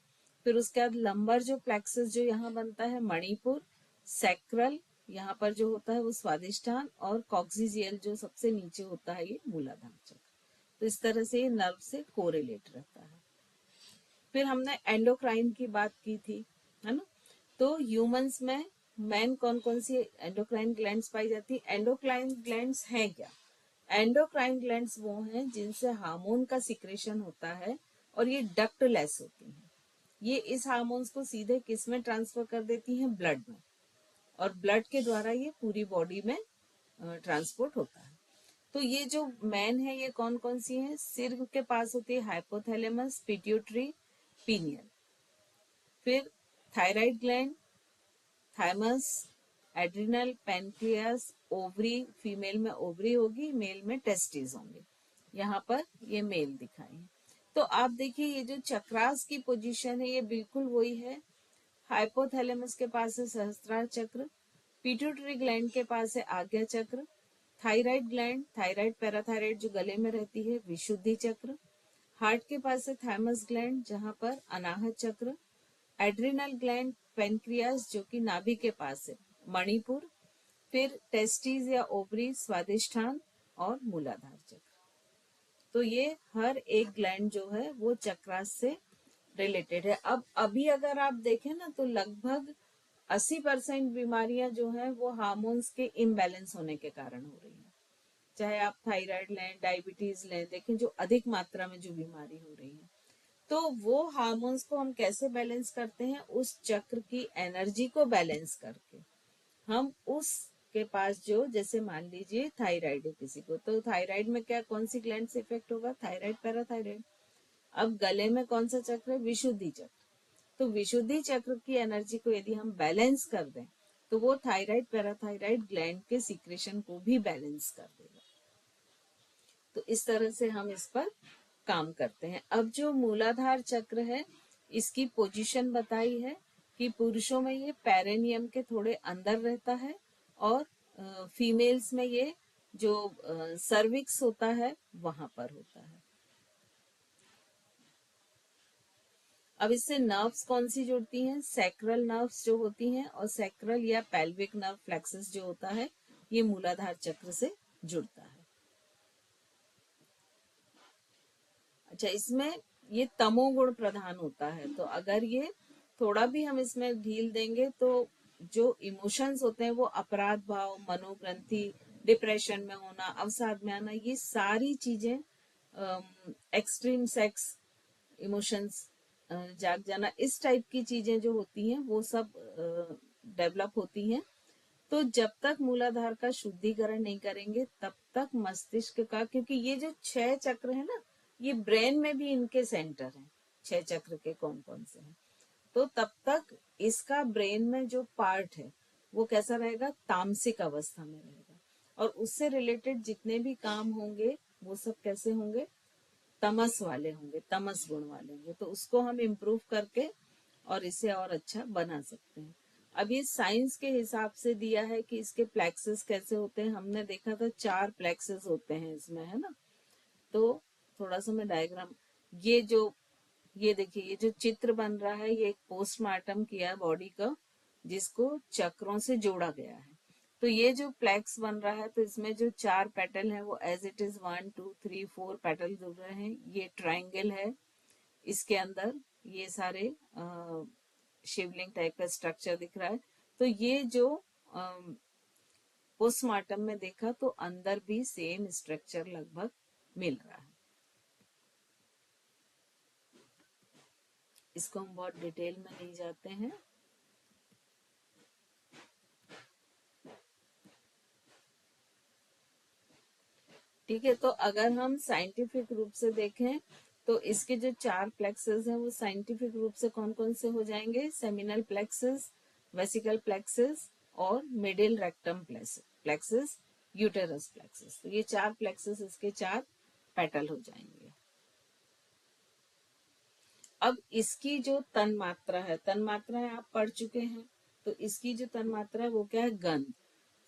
फिर उसके बाद लंबर जो प्लेक्सस जो यहाँ बनता है मणिपुर। सैक्रल यहाँ पर जो होता है वो स्वादिष्ठान, और कॉक्सिजियल जो सबसे नीचे होता है ये मूलाधार चक्र। तो इस तरह से ये नर्व से कोरिलेट रहता है। फिर हमने एंडोक्राइन की बात की थी, है ना? तो ह्यूमंस में मेन कौन कौन सी एंडोक्राइन ग्लैंड्स पाई जाती है? एंडोक्राइन ग्लैंड्स हैं क्या? एंडोक्राइन ग्लैंड्स वो हैं जिनसे हार्मोन का सिक्रेशन होता है, और ये डक्टलेस होती हैं। ये इस हार्मोन्स को सीधे किस में ट्रांसफर कर देती हैं? ब्लड में, और ब्लड के द्वारा ये पूरी बॉडी में ट्रांसपोर्ट होता है। तो ये जो मैन है ये कौन कौन सी है? सिर के पास होती है हाइपोथैलेमस, पिट्यूटरी, पीनियल। फिर thyroid gland, thymus, adrenal, pancreas, ovary, female में ओवरी होगी, मेल में टेस्टिस होंगे। यहाँ पर ये मेल दिखाए हैं। तो आप देखिए ये जो चक्रास की पोजीशन है ये बिल्कुल वही है। हाइपोथैलेमस के पास है सहस्त्रार चक्र, पिट्यूटरी ग्लैंड के पास है आज्ञा चक्र, थायराइड ग्लैंड, थायराइड पैराथायराइड जो गले में रहती है, विशुद्धि चक्र। हार्ट के पास है थाइमस ग्लैंड जहां पर अनाहत चक्र, एड्रिनल ग्लैंड, पेनक्रियास जो कि नाभि के पास है, मणिपुर। फिर टेस्टिस या ओवरी, स्वादिष्ठान और मूलाधार चक्र। तो ये हर एक ग्लैंड जो है वो चक्रास से रिलेटेड है। अब अभी अगर आप देखें ना तो लगभग 80% बीमारियां जो है वो हार्मोन्स के इम्बैलेंस होने के कारण हो रही है। चाहे आप थायराइड लें, डायबिटीज लें, देखें जो अधिक मात्रा में जो बीमारी हो रही है, तो वो हार्मोन्स को हम कैसे बैलेंस करते हैं? उस चक्र की एनर्जी को बैलेंस करके हम उस के पास जो, जैसे मान लीजिए थायराइड है किसी को, तो थायराइड में क्या कौन सी ग्लैंड से इफेक्ट होगा? Thyroid parathyroid. अब गले में कौन सा चक्र है? विशुद्धि चक्र। तो विशुद्धि चक्र की एनर्जी को यदि हम बैलेंस कर दें तो वो थायराइड पैराथायराइड ग्लैंड के सीक्रेशन को भी बैलेंस कर देगा। तो इस तरह से हम इस पर काम करते हैं। अब जो मूलाधार चक्र है इसकी पोजीशन बताई है कि पुरुषों में ये पेरेनियम के थोड़े अंदर रहता है, और फीमेल्स में ये जो सर्विक्स होता है वहां पर होता है। अब इससे नर्व्स कौन सी जुड़ती हैं? सैक्रल नर्व्स जो होती हैं, और सैक्रल या पेल्विक नर्व फ्लेक्सस जो होता है ये मूलाधार चक्र से जुड़ता है। अच्छा, इसमें ये तमोगुण प्रधान होता है, तो अगर ये थोड़ा भी हम इसमें ढील देंगे तो जो इमोशंस होते हैं वो अपराध भाव, मनोग्रंथि, डिप्रेशन में होना, अवसाद में आना, ये सारी चीजें, एक्सट्रीम सेक्स इमोशंस, जाग जाना, इस टाइप की चीजें जो होती हैं वो सब डेवलप होती हैं। तो जब तक मूलाधार का शुद्धिकरण नहीं करेंगे तब तक मस्तिष्क का, क्योंकि ये जो 6 चक्र है ना ये ब्रेन में भी इनके सेंटर हैं, 6 चक्र के कौन कौन से हैं, तो तब तक इसका ब्रेन में जो पार्ट है वो कैसा रहेगा, तामसिक अवस्था में रहेगा। और उससे रिलेटेड जितने भी काम होंगे वो सब कैसे होंगे, तमस वाले होंगे, तमस गुण वाले होंगे। तो उसको हम इम्प्रूव करके और इसे और अच्छा बना सकते हैं। अब ये साइंस के हिसाब से दिया है कि इसके प्लेक्सेस कैसे होते हैं। हमने देखा था 4 प्लेक्सेस होते हैं इसमें, है ना। तो थोड़ा सा मैं डायग्राम, ये देखिए, ये जो चित्र बन रहा है ये एक पोस्टमार्टम किया है बॉडी का, जिसको चक्रों से जोड़ा गया है। तो ये जो प्लेक्स बन रहा है, तो इसमें जो 4 पेटल है वो एज इट इज 1 2 3 4 पेटल जुड़ रहे हैं। ये ट्राइंगल है, इसके अंदर ये सारे शिवलिंग टाइप का स्ट्रक्चर दिख रहा है। तो ये जो पोस्टमार्टम में देखा तो अंदर भी सेम स्ट्रक्चर लगभग मिल रहा है। इसको हम बहुत डिटेल में नहीं जाते हैं। ठीक है, तो अगर हम साइंटिफिक रूप से देखें तो इसके जो 4 प्लेक्सेस हैं वो साइंटिफिक रूप से कौन कौन से हो जाएंगे, सेमिनल प्लेक्सेस, वेसिकल प्लेक्सेस और middle rectum plexuses, uterus plexuses. तो ये 4 प्लेक्सेस इसके 4 पेटल हो जाएंगे। अब इसकी जो तन्मात्रा है, तन्मात्राएं आप पढ़ चुके हैं, तो इसकी जो तन्मात्रा है वो क्या है, गंध,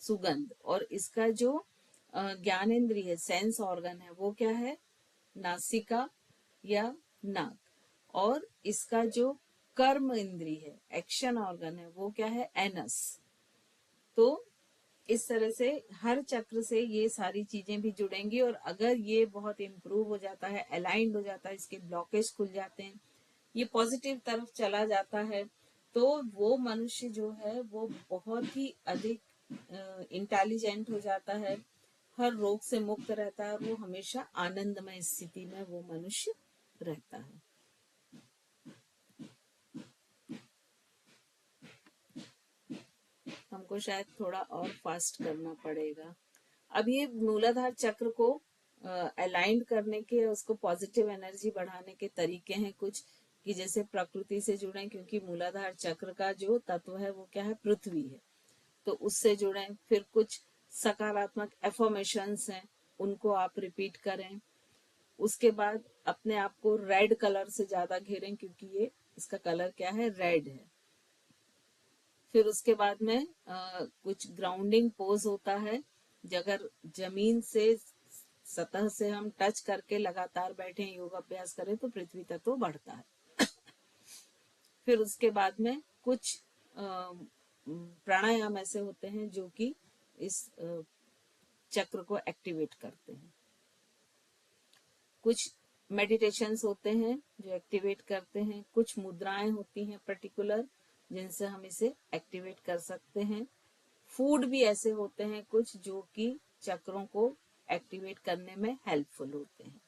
सुगंध। और इसका जो ज्ञानेंद्रिय है, सेंस ऑर्गन है, वो क्या है, नासिका या नाक। और इसका जो कर्म इंद्रिय है, एक्शन ऑर्गन है, वो क्या है, एनस। तो इस तरह से हर चक्र से ये सारी चीजें भी जुड़ेंगी। और अगर ये बहुत इम्प्रूव हो जाता है, अलाइंड हो जाता है, इसके ब्लॉकेज खुल जाते हैं, ये पॉजिटिव तरफ चला जाता है, तो वो मनुष्य जो है वो बहुत ही अधिक इंटेलिजेंट हो जाता है, हर रोग से मुक्त रहता है, और वो हमेशा आनंदमय स्थिति में वो मनुष्य रहता है। हमको शायद थोड़ा और फास्ट करना पड़ेगा। अब ये मूलाधार चक्र को अलाइन करने के, उसको पॉजिटिव एनर्जी बढ़ाने के तरीके हैं कुछ, कि जैसे प्रकृति से जुड़े, क्योंकि मूलाधार चक्र का जो तत्व है वो क्या है, पृथ्वी है, तो उससे जुड़े। फिर कुछ सकारात्मक एफर्मेशंस हैं, उनको आप रिपीट करें। उसके बाद अपने आप को रेड कलर से ज्यादा घेरें, क्योंकि ये इसका कलर क्या है, रेड है। फिर उसके बाद में कुछ ग्राउंडिंग पोज होता है, अगर जमीन से, सतह से हम टच करके लगातार बैठे योगाभ्यास करें तो पृथ्वी तत्व बढ़ता है। फिर उसके बाद में कुछ प्राणायाम ऐसे होते हैं जो कि इस चक्र को एक्टिवेट करते हैं। कुछ मेडिटेशंस होते हैं जो एक्टिवेट करते हैं। कुछ मुद्राएं होती हैं पर्टिकुलर, जिनसे हम इसे एक्टिवेट कर सकते हैं। फूड भी ऐसे होते हैं कुछ जो कि चक्रों को एक्टिवेट करने में हेल्पफुल होते हैं।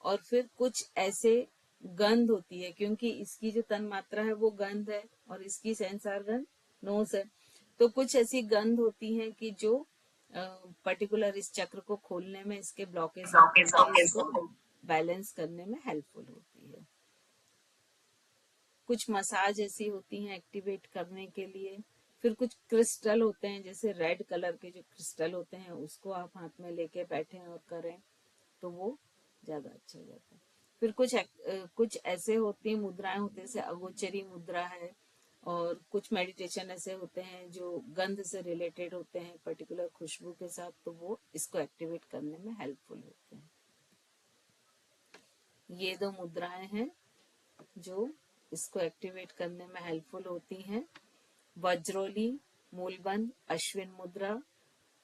और फिर कुछ ऐसे गंध होती है, क्योंकि इसकी जो तन मात्रा है वो गंध है और इसकी सेंस ऑर्गन नोज है। तो कुछ ऐसी गंध होती हैं कि जो पर्टिकुलर इस चक्र को खोलने में, इसके ब्लॉकेज को बैलेंस करने में हेल्पफुल होती है। कुछ मसाज ऐसी होती हैं एक्टिवेट करने के लिए। फिर कुछ क्रिस्टल होते हैं, जैसे रेड कलर के जो क्रिस्टल होते हैं, उसको आप हाथ में लेके बैठें और करें तो वो ज्यादा अच्छा हो जाता है। फिर कुछ ऐसे होती हैं मुद्राएं होती हैं, जैसे अगोचरी मुद्रा है। और कुछ मेडिटेशन ऐसे होते हैं जो गंध से रिलेटेड होते हैं, पर्टिकुलर खुशबू के साथ, तो वो इसको एक्टिवेट करने में हेल्पफुल होते हैं। ये 2 मुद्राएं हैं जो इसको एक्टिवेट करने में हेल्पफुल होती हैं। वज्रोली, मूलबंध, अश्विन मुद्रा,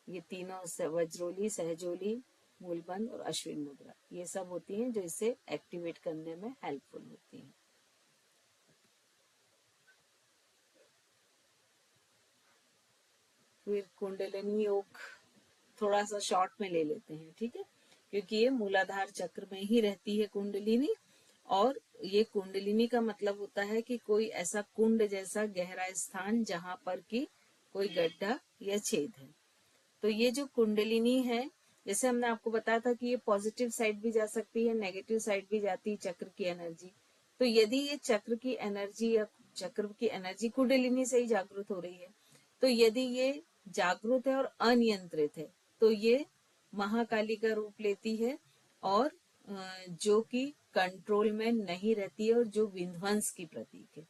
ये तीनों से, वज्रोली, सहजोली, मूलबंध और अश्विन मुद्रा, ये सब होती हैं जो इसे एक्टिवेट करने में हेल्पफुल होती हैं। फिर कुंडलिनी योग थोड़ा सा शॉर्ट में ले लेते हैं, ठीक है, क्योंकि ये मूलाधार चक्र में ही रहती है कुंडलिनी। और ये कुंडलिनी का मतलब होता है कि कोई ऐसा कुंड जैसा गहरा स्थान जहां पर कि कोई गड्ढा या छेद है। तो ये जो कुंडलिनी है, जैसे हमने आपको बताया था कि ये पॉजिटिव साइड भी जा सकती है, नेगेटिव साइड भी जाती है चक्र की एनर्जी। तो यदि ये चक्र की एनर्जी या चक्र की एनर्जी कुंडलिनी से ही जागृत हो रही है। तो यदि ये जागृत है और अनियंत्रित है तो ये महाकाली का रूप लेती है, और जो कि कंट्रोल में नहीं रहती है और जो विध्वंस की प्रतीक है।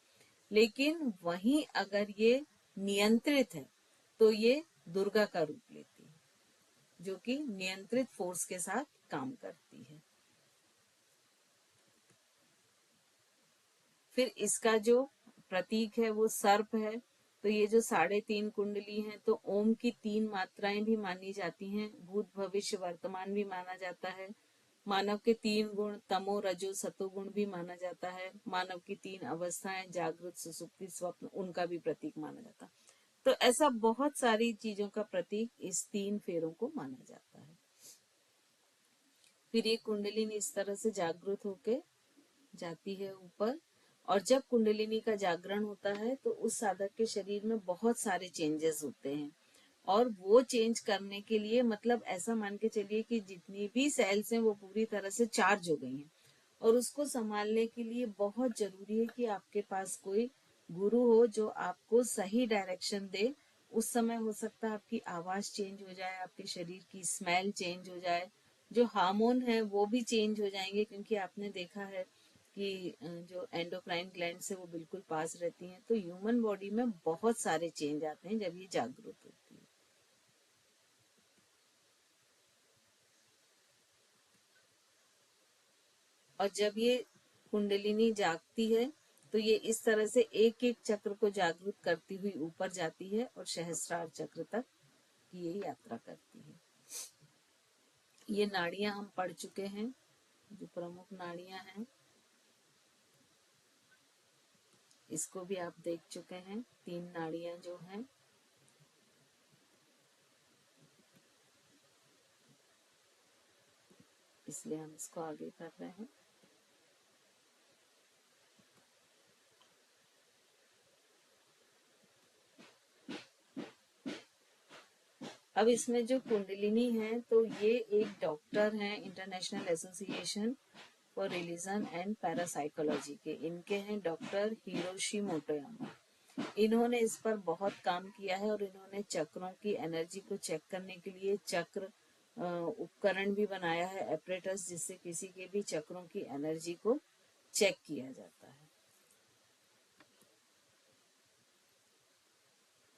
लेकिन वहीं अगर ये नियंत्रित है तो ये दुर्गा का रूप लेती है, जो कि नियंत्रित फोर्स के साथ काम करती है। फिर इसका जो प्रतीक है वो सर्प है। तो ये जो 3.5 कुंडली हैं, तो ओम की 3 मात्राएं भी मानी जाती हैं, भूत भविष्य वर्तमान भी माना जाता है। मानव के 3 गुण तमो रजो सतो गुण भी माना जाता है। मानव की 3 अवस्थाएं जागृत सुसुप्ति स्वप्न, उनका भी प्रतीक माना जाता है। तो ऐसा बहुत सारी चीजों का प्रतीक इस 3 फेरों को माना जाता है। फिर ये कुंडलिनी इस तरह से जागृत होके जाती है ऊपर, और जब कुंडलिनी का जागरण होता है तो उस साधक के शरीर में बहुत सारे चेंजेस होते हैं। और वो चेंज करने के लिए, मतलब ऐसा मान के चलिए कि जितनी भी सेल्स हैं वो पूरी तरह से चार्ज हो गई हैं, और उसको संभालने के लिए बहुत जरूरी है कि आपके पास कोई गुरु हो जो आपको सही डायरेक्शन दे। उस समय हो सकता है आपकी आवाज चेंज हो जाए, आपके शरीर की स्मेल चेंज हो जाए, जो हार्मोन है वो भी चेंज हो जाएंगे, क्योंकि आपने देखा है कि जो एंडोक्राइन ग्लैंड से वो बिल्कुल पास रहती हैं। तो ह्यूमन बॉडी में बहुत सारे चेंज आते हैं जब ये जागरूक होती है। और जब ये कुंडलिनी जागती है तो ये इस तरह से एक एक चक्र को जागृत करती हुई ऊपर जाती है और सहस्रार चक्र तक की ये यात्रा करती है। ये नाड़ियां हम पढ़ चुके हैं, जो प्रमुख नाड़ियां हैं इसको भी आप देख चुके हैं। 3 नाड़ियां जो हैं, इसलिए हम इसको आगे कर रहे हैं। अब इसमें जो कुंडलिनी है, तो ये एक डॉक्टर हैं international association for religion and parapsychology के, इनके हैं डॉक्टर हिरोशी मोटोयामा। इन्होंने इस पर बहुत काम किया है और इन्होंने चक्रों की एनर्जी को चेक करने के लिए चक्र उपकरण भी बनाया है, एपरेटस, जिससे किसी के भी चक्रों की एनर्जी को चेक किया जाता है।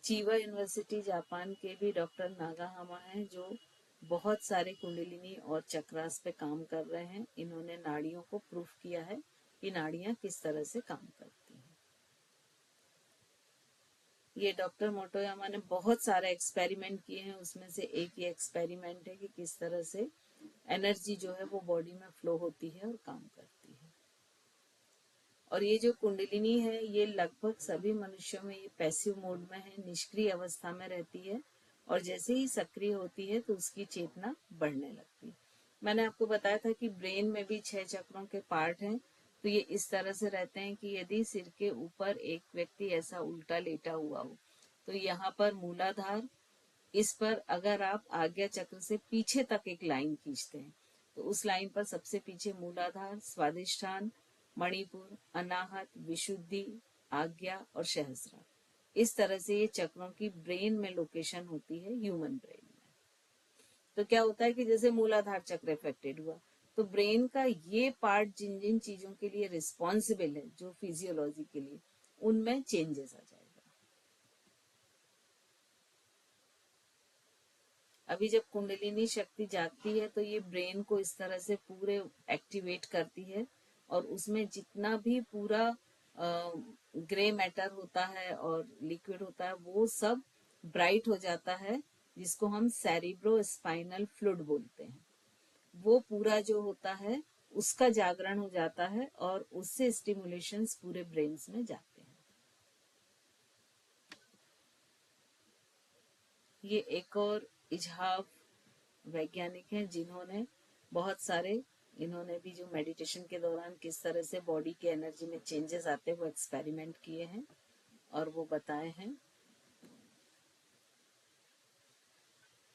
चीवा यूनिवर्सिटी जापान के भी डॉक्टर नागाहामा हैं, जो बहुत सारे कुंडलिनी और चक्रास पे काम कर रहे हैं। इन्होंने नाड़ियों को प्रूफ किया है कि नाड़ियां किस तरह से काम करती हैं। ये डॉक्टर मोटोयामा ने बहुत सारे एक्सपेरिमेंट किए हैं, उसमें से एक ये एक्सपेरिमेंट है कि किस तरह से एनर्जी जो है वो बॉडी में फ्लो होती है और काम करती है। और ये जो कुंडलिनी है ये लगभग सभी मनुष्यों में ये पैसिव मोड में है, निष्क्रिय अवस्था में रहती है, और जैसे ही सक्रिय होती है तो उसकी चेतना बढ़ने लगती है। मैंने आपको बताया था कि ब्रेन में भी 6 चक्रों के पार्ट हैं। तो ये इस तरह से रहते हैं कि यदि सिर के ऊपर एक व्यक्ति ऐसा उल्टा लेटा हुआ हो तो यहाँ पर मूलाधार, इस पर अगर आप आज्ञा चक्र से पीछे तक एक लाइन खींचते हैं तो उस लाइन पर सबसे पीछे मूलाधार, स्वादिष्ठान, मणिपुर, अनाहत, विशुद्धि, आज्ञा और सहस्रार। इस तरह से ये चक्रों की ब्रेन में लोकेशन होती है, ह्यूमन ब्रेन में। तो क्या होता है कि जैसे मूलाधार चक्र इफेक्टेड हुआ तो ब्रेन का ये पार्ट जिन जिन चीजों के लिए रिस्पॉन्सिबल है, जो फिजियोलॉजी के लिए, उनमें चेंजेस आ जाएगा। अभी जब कुंडलिनी शक्ति जागती है तो ये ब्रेन को इस तरह से पूरे एक्टिवेट करती है, और उसमें जितना भी पूरा ग्रे मैटर होता है और लिक्विड होता है वो सब ब्राइट हो जाता है, जिसको हम सेरिब्रो स्पाइनल फ्लूइड बोलते हैं। वो पूरा जो होता है उसका जागरण हो जाता है और उससे स्टिमुलेशंस पूरे ब्रेन्स में जाते हैं। ये एक और इजहाफ वैज्ञानिक हैं जिन्होंने बहुत सारे, इन्होंने भी जो मेडिटेशन के दौरान किस तरह से बॉडी के एनर्जी में चेंजेस आते हैं वो एक्सपेरिमेंट किए हैं और वो बताए हैं।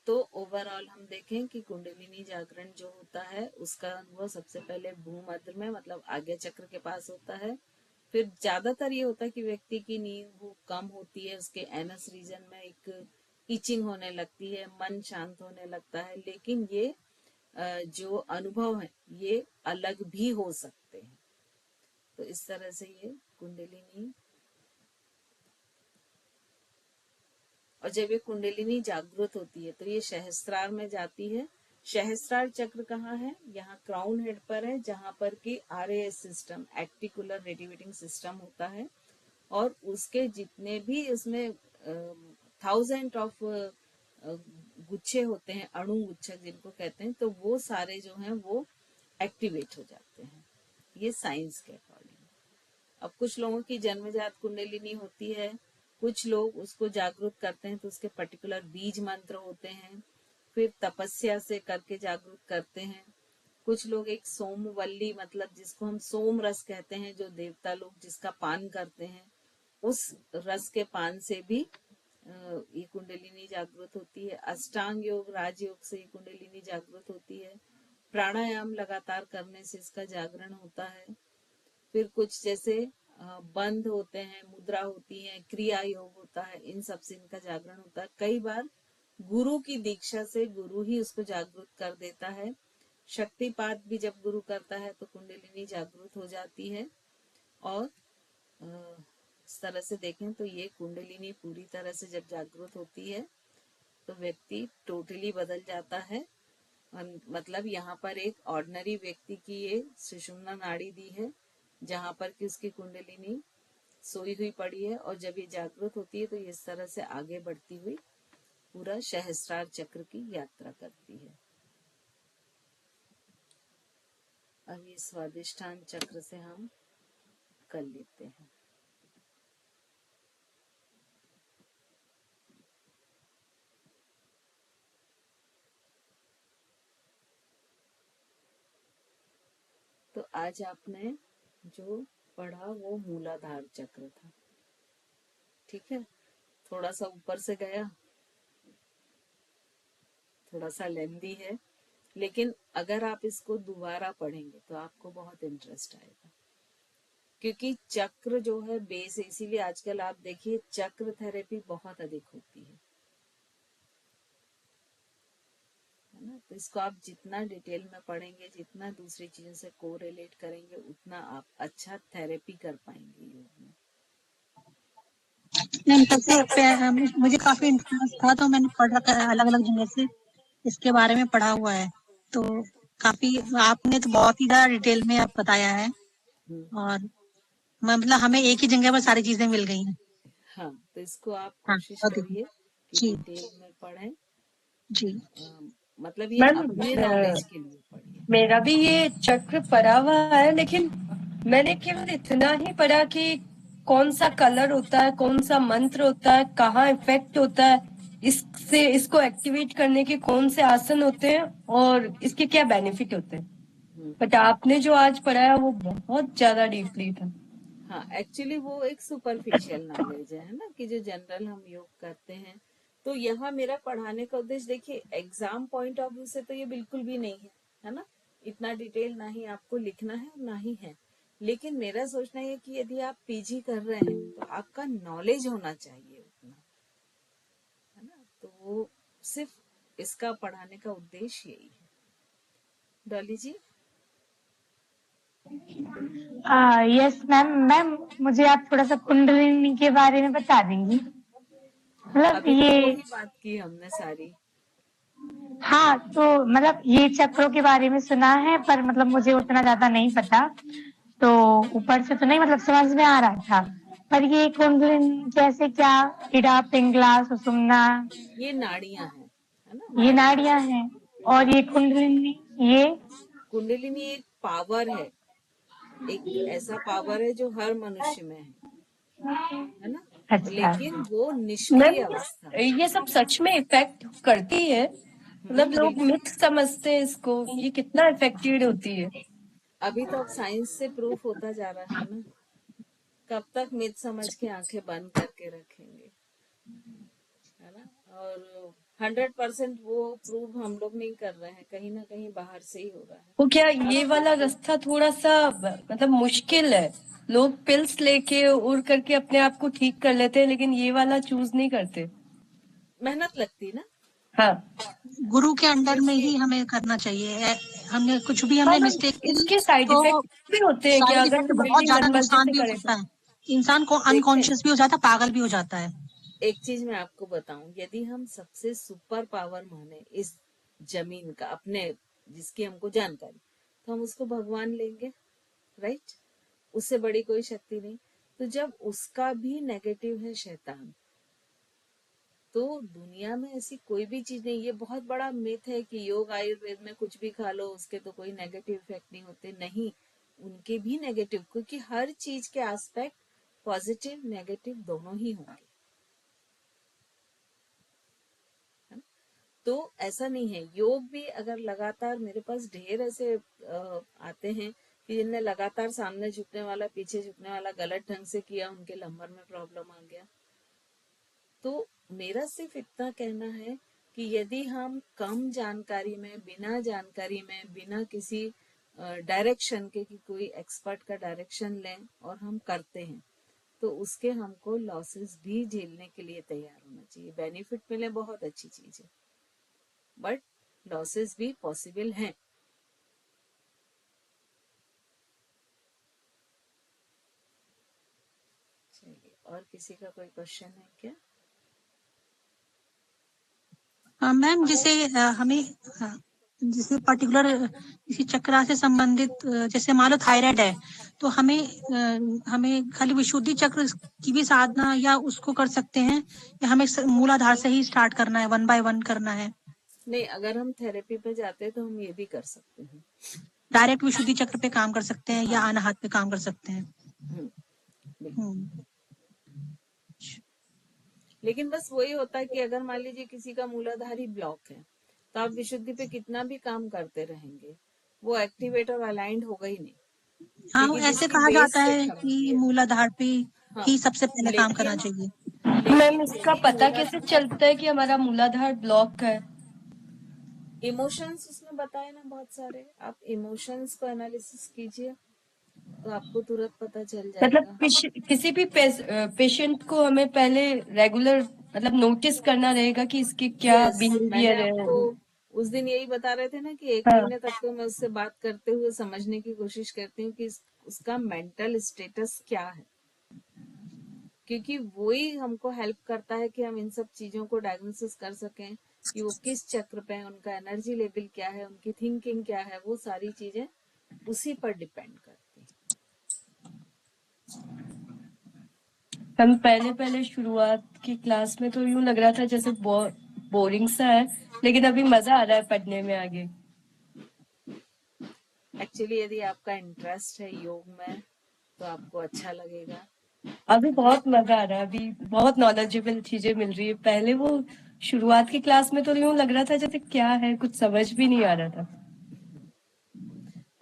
तो ओवरऑल हम देखें कि कुंडलिनी जागरण जो होता है उसका अनुभव सबसे पहले भूमध्य में, मतलब आज्ञा चक्र के पास होता है। फिर ज्यादातर ये होता है कि व्यक्ति की नींद वो कम होती है, उसके एनस रीजन में एक इचिंग होने लगती है, मन शांत होने लगता है। लेकिन ये जो अनुभव है ये अलग भी हो सकते हैं। तो इस तरह से ये कुंडलिनी, और जब ये कुंडलिनी जागृत होती है तो ये सहस्त्रार में जाती है। सहस्त्रार चक्र कहाँ है? यहाँ क्राउन हेड पर है, जहाँ पर कि आरएएस सिस्टम, एक्टिकुलर रेडिएटिंग सिस्टम होता है। और उसके जितने भी उसमें 1000 ऑफ गुच्छे होते हैं, अणु गुच्छक जिनको कहते हैं, तो वो सारे जो हैं वो एक्टिवेट हो जाते हैं, ये साइंस के अकॉर्डिंग। अब कुछ लोगों की जन्मजात कुंडलिनी होती है, कुछ लोग उसको जागरूक करते हैं तो उसके पर्टिकुलर बीज मंत्र होते हैं, फिर तपस्या से करके जागरूक करते हैं। कुछ लोग एक सोमवल्ली, मतलब जिसको हम सोम रस कहते हैं, जो देवता लोग जिसका पान करते हैं, उस रस के पान से भी ये कुंडलिनी जागृत होती है। अष्टांग योग, राजयोग से ये कुंडलिनी जागृत होती है। प्राणायाम लगातार करने से इसका जागरण होता है। फिर कुछ जैसे बंध होते हैं, मुद्रा होती है, क्रिया योग होता है, इन सब से इनका जागरण होता है। कई बार गुरु की दीक्षा से गुरु ही उसको जागृत कर देता है। शक्तिपात भी जब गुरु करता है तो कुंडलिनी जागृत हो जाती है। और इस तरह से देखें तो ये कुंडलिनी पूरी तरह से जब जागृत होती है तो व्यक्ति टोटली बदल जाता है। मतलब यहाँ पर एक ऑर्डिनरी व्यक्ति की ये सुषुम्ना नाड़ी दी है, जहाँ पर कि उसकी कुंडलिनी सोई हुई पड़ी है, और जब ये जागृत होती है तो ये इस तरह से आगे बढ़ती हुई पूरा सहस्त्रार चक्र की यात्रा करती है। अब ये स्वादिष्ठान चक्र से हम कर लेते हैं। तो आज आपने जो पढ़ा वो मूलाधार चक्र था, ठीक है। थोड़ा सा ऊपर से गया, थोड़ा सा लेंदी है, लेकिन अगर आप इसको दोबारा पढ़ेंगे तो आपको बहुत इंटरेस्ट आएगा, क्योंकि चक्र जो है बेस है। इसीलिए आजकल आप देखिए चक्र थेरेपी बहुत अधिक होती है ना। तो इसको आप जितना डिटेल में पढ़ेंगे, जितना दूसरी चीजों से कोरिलेट करेंगे, उतना आप अच्छा थेरेपी कर पाएंगे योग में। नहीं, तब से मुझे काफी इंटरेस्ट था, तो मैंने पढ़ रखा है, अलग अलग जगह से इसके बारे में पढ़ा हुआ है। तो काफी आपने तो बहुत ही ज्यादा डिटेल में आप बताया है, और मतलब हमें एक ही जगह पर सारी चीजें मिल गई हैं। हाँ, तो इसको आप हाँ, कोशिश बहुत ही करिए कि जी डिटेल में पढ़ें। जी। मतलब ये मैम अपने नॉलेज के लिए पढ़िए। मेरा भी ये चक्र पढ़ा हुआ है, लेकिन मैंने केवल इतना ही पढ़ा कि कौन सा कलर होता है, कौन सा मंत्र होता है, कहाँ इफेक्ट होता है, इसको एक्टिवेट करने के कौन से आसन होते हैं और इसके क्या बेनिफिट होते हैं। बट आपने जो आज पढ़ाया वो बहुत ज्यादा डीपली था। हाँ, एक्चुअली वो एक सुपरफिशियल नॉलेज है ना, कि जो जनरल हम योग करते हैं। तो यहाँ मेरा पढ़ाने का उद्देश्य, देखिए एग्जाम पॉइंट ऑफ व्यू से तो ये बिल्कुल भी नहीं है ना। इतना डिटेल ना ही आपको लिखना है और ना ही है। लेकिन मेरा सोचना है कि यदि आप पीजी कर रहे हैं तो आपका नॉलेज होना चाहिए उतना, है ना। तो वो सिर्फ इसका पढ़ाने का उद्देश्य यही है। Dolly ji. Yes ma'am. Ma'am, मुझे आप थोड़ा सा कुंडलिनी के बारे में बता देंगी? मतलब अभी तो ये, वही बात की हमने सारी। हाँ, तो मतलब ये चक्रों के बारे में सुना है, पर मतलब मुझे उतना ज्यादा नहीं पता। तो ऊपर से तो नहीं, मतलब समझ में आ रहा था, पर ये कुंडलिनी कैसे, क्या? इड़ा, पिंगला, सुषुम्ना, ये नाड़ियां हैं, है ना, ये नाड़ियां। नाड़ियां हैं। और ये कुंडलिनी, ये कुंडलिनी एक पावर है, एक ऐसा पावर है जो हर मनुष्य में है ना। अच्छा। लेकिन वो निष्क्रिय अवस्था में। मैम ये सब सच में इफेक्ट करती है? मतलब लोग बिल्कुल। मिथ समझते हैं इसको, ये कितना इफेक्टिव होती है? अभी तो अब साइंस से प्रूफ होता जा रहा है ना। कब तक मिथ समझ के आंखें बंद करके रखेंगे, है ना। और 100% वो प्रूव हम लोग नहीं कर रहे हैं, कहीं ना कहीं बाहर से ही हो रहा है। वो क्या ये वाला रास्ता थोड़ा सा मतलब मुश्किल है, लोग पिल्स लेके उड़ करके अपने आप को ठीक कर लेते हैं, लेकिन ये वाला चूज नहीं करते। मेहनत लगती ना। हाँ गुरु के अंडर में ही हमें करना चाहिए। हमने कुछ भी हाँ हमने मैम, मिस्टेक की इसके साइड तो इफेक्ट भी होते हैं कि साइड अगर इफेक्ट हम बहुत बिल्डिंग ज्यादा मनमर्जी नुकसान से भी हो करें सकता है। इंसान को देखें, अनकॉन्शियस भी हो जाता है, पागल भी हो जाता है। एक चीज मैं आपको बताऊं, यदि हम सबसे सुपर पावर माने इस जमीन का अपने, जिसकी हमको जानकारी, तो हम उसको भगवान लेंगे, राइट? उससे बड़ी कोई शक्ति नहीं। तो जब उसका भी नेगेटिव है शैतान, तो दुनिया में ऐसी कोई भी चीज नहीं। ये बहुत बड़ा मिथ है कि योग आयुर्वेद में कुछ भी खा लो उसके तो कोई नेगेटिव इफेक्ट नहीं होते। नहीं, उनके भी नेगेटिव, क्योंकि हर चीज के एस्पेक्ट पॉजिटिव नेगेटिव दोनों ही होंगे, है ना? तो ऐसा नहीं है। योग भी अगर लगातार, मेरे पास ढेर ऐसे आते हैं कि जिनने लगातार सामने झुकने वाला पीछे झुकने वाला गलत ढंग से किया, उनके लंबर में प्रॉब्लम आ गया। तो मेरा सिर्फ इतना कहना है कि यदि हम कम जानकारी में, बिना जानकारी में, बिना किसी डायरेक्शन के, कि कोई एक्सपर्ट का डायरेक्शन लें और हम करते हैं, तो उसके हमको लॉसेस भी झेलने के लिए तैयार होना चाहिए। बेनिफिट मिले बहुत अच्छी चीज है, बट लॉसेस भी पॉसिबल हैं। चलिए, और किसी का कोई क्वेश्चन है क्या? मैम जैसे हमें जैसे पर्टिकुलर किसी चक्रा से संबंधित जैसे मान लो थायराइड है, तो हमें खाली विशुद्धि चक्र की भी साधना या उसको कर सकते हैं, या हमें मूलाधार से ही स्टार्ट करना है, 1 by 1 करना है? नहीं, अगर हम थेरेपी पे जाते हैं तो हम ये भी कर सकते हैं। डायरेक्ट विशुद्धि चक्र पे काम कर सकते हैं या हाँ, अनाहत पे काम कर सकते हैं? बिल्कुल। हम्म। लेकिन बस वही होता है कि अगर मान लीजिए किसी का मूलाधारी ब्लॉक है, तो आप विशुद्धि पे कितना भी काम करते रहेंगे, वो एक्टिवेट और अलाइंड होगा ही नहीं, हाँ, क्योंकि ऐसे जिसकी कहा बेस जाता से है खराबी कि है। मूलाधार पे हाँ, ही सबसे पहले काम करना लेकिन चाहिए। मैम, लेकिन इसका यदि पता कैसे चलता है कि हमारा मूलाधार ब्लॉक है? इमोशंस उसमें बताए ना बहुत सारे, आप इमोशंस को एनालिसिस कीजिए तो आपको तुरंत पता चल मतलब जाएगा। किसी भी पेशेंट को हमें पहले रेगुलर मतलब नोटिस करना रहेगा कि इसके क्या यस, मैंने बिहेवियर है। आपको उस दिन यही बता रहे थे ना कि 1 हाँ महीने तक तो मैं उससे बात करते हुए समझने की कोशिश करती हूँ कि उसका मेंटल स्टेटस क्या है, क्योंकि वही हमको हेल्प करता है कि हम इन सब चीजों को डायग्नोसिस कर सकें कि वो किस चक्र पे है, उनका एनर्जी लेवल क्या है, उनकी थिंकिंग क्या है, वो सारी चीजें उसी पर डिपेंड करती हैं। हम पहले शुरुआत की क्लास में तो यूं लग रहा था जैसे बोरिंग सा है, लेकिन अभी मजा आ रहा है पढ़ने में आगे। एक्चुअली यदि आपका इंटरेस्ट है योग में तो आपको अच्छा लगेगा। अभी बहुत मजा आ रहा है, अभी बहुत नॉलेजेबल चीजें मिल रही है। पहले वो शुरुआत की क्लास में तो यूं लग रहा था जैसे क्या है, कुछ समझ भी नहीं आ रहा था।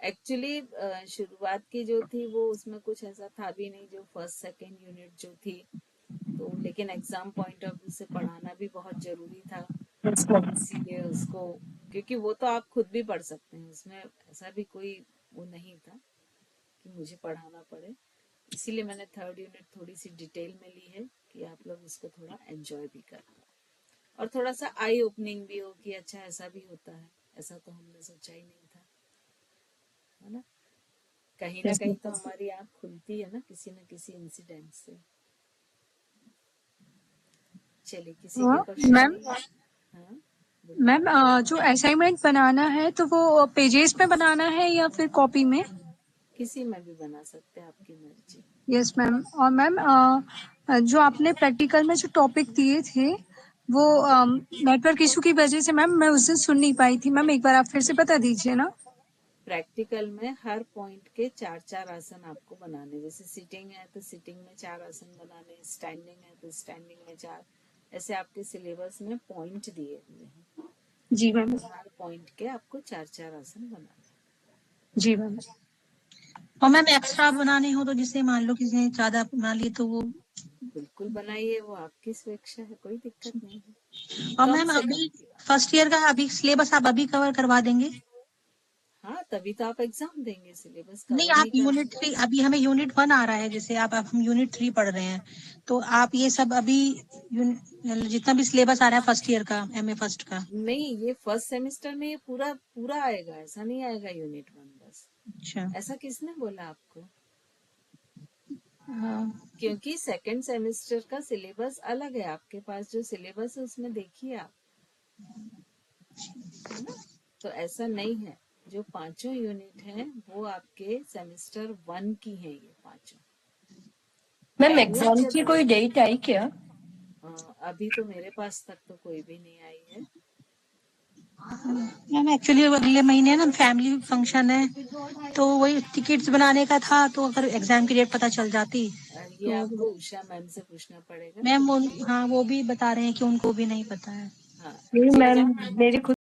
एक्चुअली शुरुआत की जो थी वो उसमें कुछ ऐसा था भी नहीं, जो फर्स्ट सेकंड यूनिट जो थी, तो लेकिन एग्जाम पॉइंट ऑफ व्यू से पढ़ाना भी बहुत जरूरी था, इसीलिए उसको, क्योंकि वो तो आप खुद भी पढ़ सकते हैं, उसमें ऐसा भी कोई वो नहीं था कि मुझे पढ़ाना पड़े। इसीलिए मैंने 3rd यूनिट थोड़ी सी डिटेल में ली है कि आप लोग इसको थोड़ा एंजॉय भी कर पाए और थोड़ा सा आई ओपनिंग भी हो कि अच्छा ऐसा भी होता है, ऐसा तो हमने सोचा ही नहीं था, है ना? कहीं ना कहीं तो हमारी आंख खुलती है ना किसी इंसिडेंट से। चलिए, किसी के क्वेश्चन मैम नहीं? हाँ, बोलिए। मैम जो असाइनमेंट बनाना है तो वो पेजेस पे बनाना है या फिर कॉपी में? किसी में भी बना सकते हैं, आपकी मर्जी। Yes ma'am. और मैम जो आपने प्रैक्टिकल में जो टॉपिक दिए थे वो नेटवर्क इशू की वजह से मैम मैं उस दिन सुन नहीं पाई थी। मैम एक बार आप फिर से बता दीजिए ना। प्रैक्टिकल में हर पॉइंट के 4-4 आसन आपको बनाने, जैसे सिटिंग है तो सिटिंग में 4 आसन बनाने, स्टैंडिंग है तो स्टैंडिंग में 4, ऐसे आपके सिलेबस में पॉइंट दिए हुए हैं। जी मैम। तो हर पॉइंट के आपको 4-4 आसन बनाने। जी मैम। और मैम एक्स्ट्रा बनाने हो तो जैसे मान लो किसी ने ज्यादा बना लिए तो वो? बिल्कुल बनाइए, वो आपकी स्वेच्छा है, कोई दिक्कत नहीं है। और कम मैम से अभी कम। फर्स्ट ईयर का अभी सिलेबस आप अभी कवर करवा देंगे? हाँ, तभी तो आप एग्जाम देंगे, सिलेबस नहीं, कवर आप नहीं यूनिट करवाएंगे। 3, अभी हमें यूनिट 1 आ रहा है, जैसे आप हम यूनिट 3 पढ़ रहे हैं, तो आप ये सब अभी जितना भी सिलेबस आ रहा है फर्स्ट ईयर का, MA फर्स्ट का। नहीं, ये फर्स्ट सेमेस्टर में ये पूरा पूरा आएगा, ऐसा नहीं आएगा यूनिट 1 बस। अच्छा। ऐसा किसने बोला आपको? हाँ, क्योंकि सेकंड सेमेस्टर का सिलेबस अलग है, आपके पास जो सिलेबस है उसमें देखिए आप, है ना? तो ऐसा नहीं है, जो 5 यूनिट हैं वो आपके सेमेस्टर 1 की हैं, ये 5। मैम एनुअल एग्जाम जब की कोई डेट आई क्या? अभी तो मेरे पास तक तो कोई भी नहीं आई है। मैम एक्चुअली अगले महीने ना फैमिली फंक्शन है, तो वही टिकट्स बनाने का था, तो अगर एग्जाम की डेट पता चल जाती ये तो। आपको उषा मैम से पूछना पड़ेगा। मैम हाँ, वो भी बता रहे हैं कि उनको भी नहीं पता है। हाँ, नहीं जब मैम, जब मेरी खुद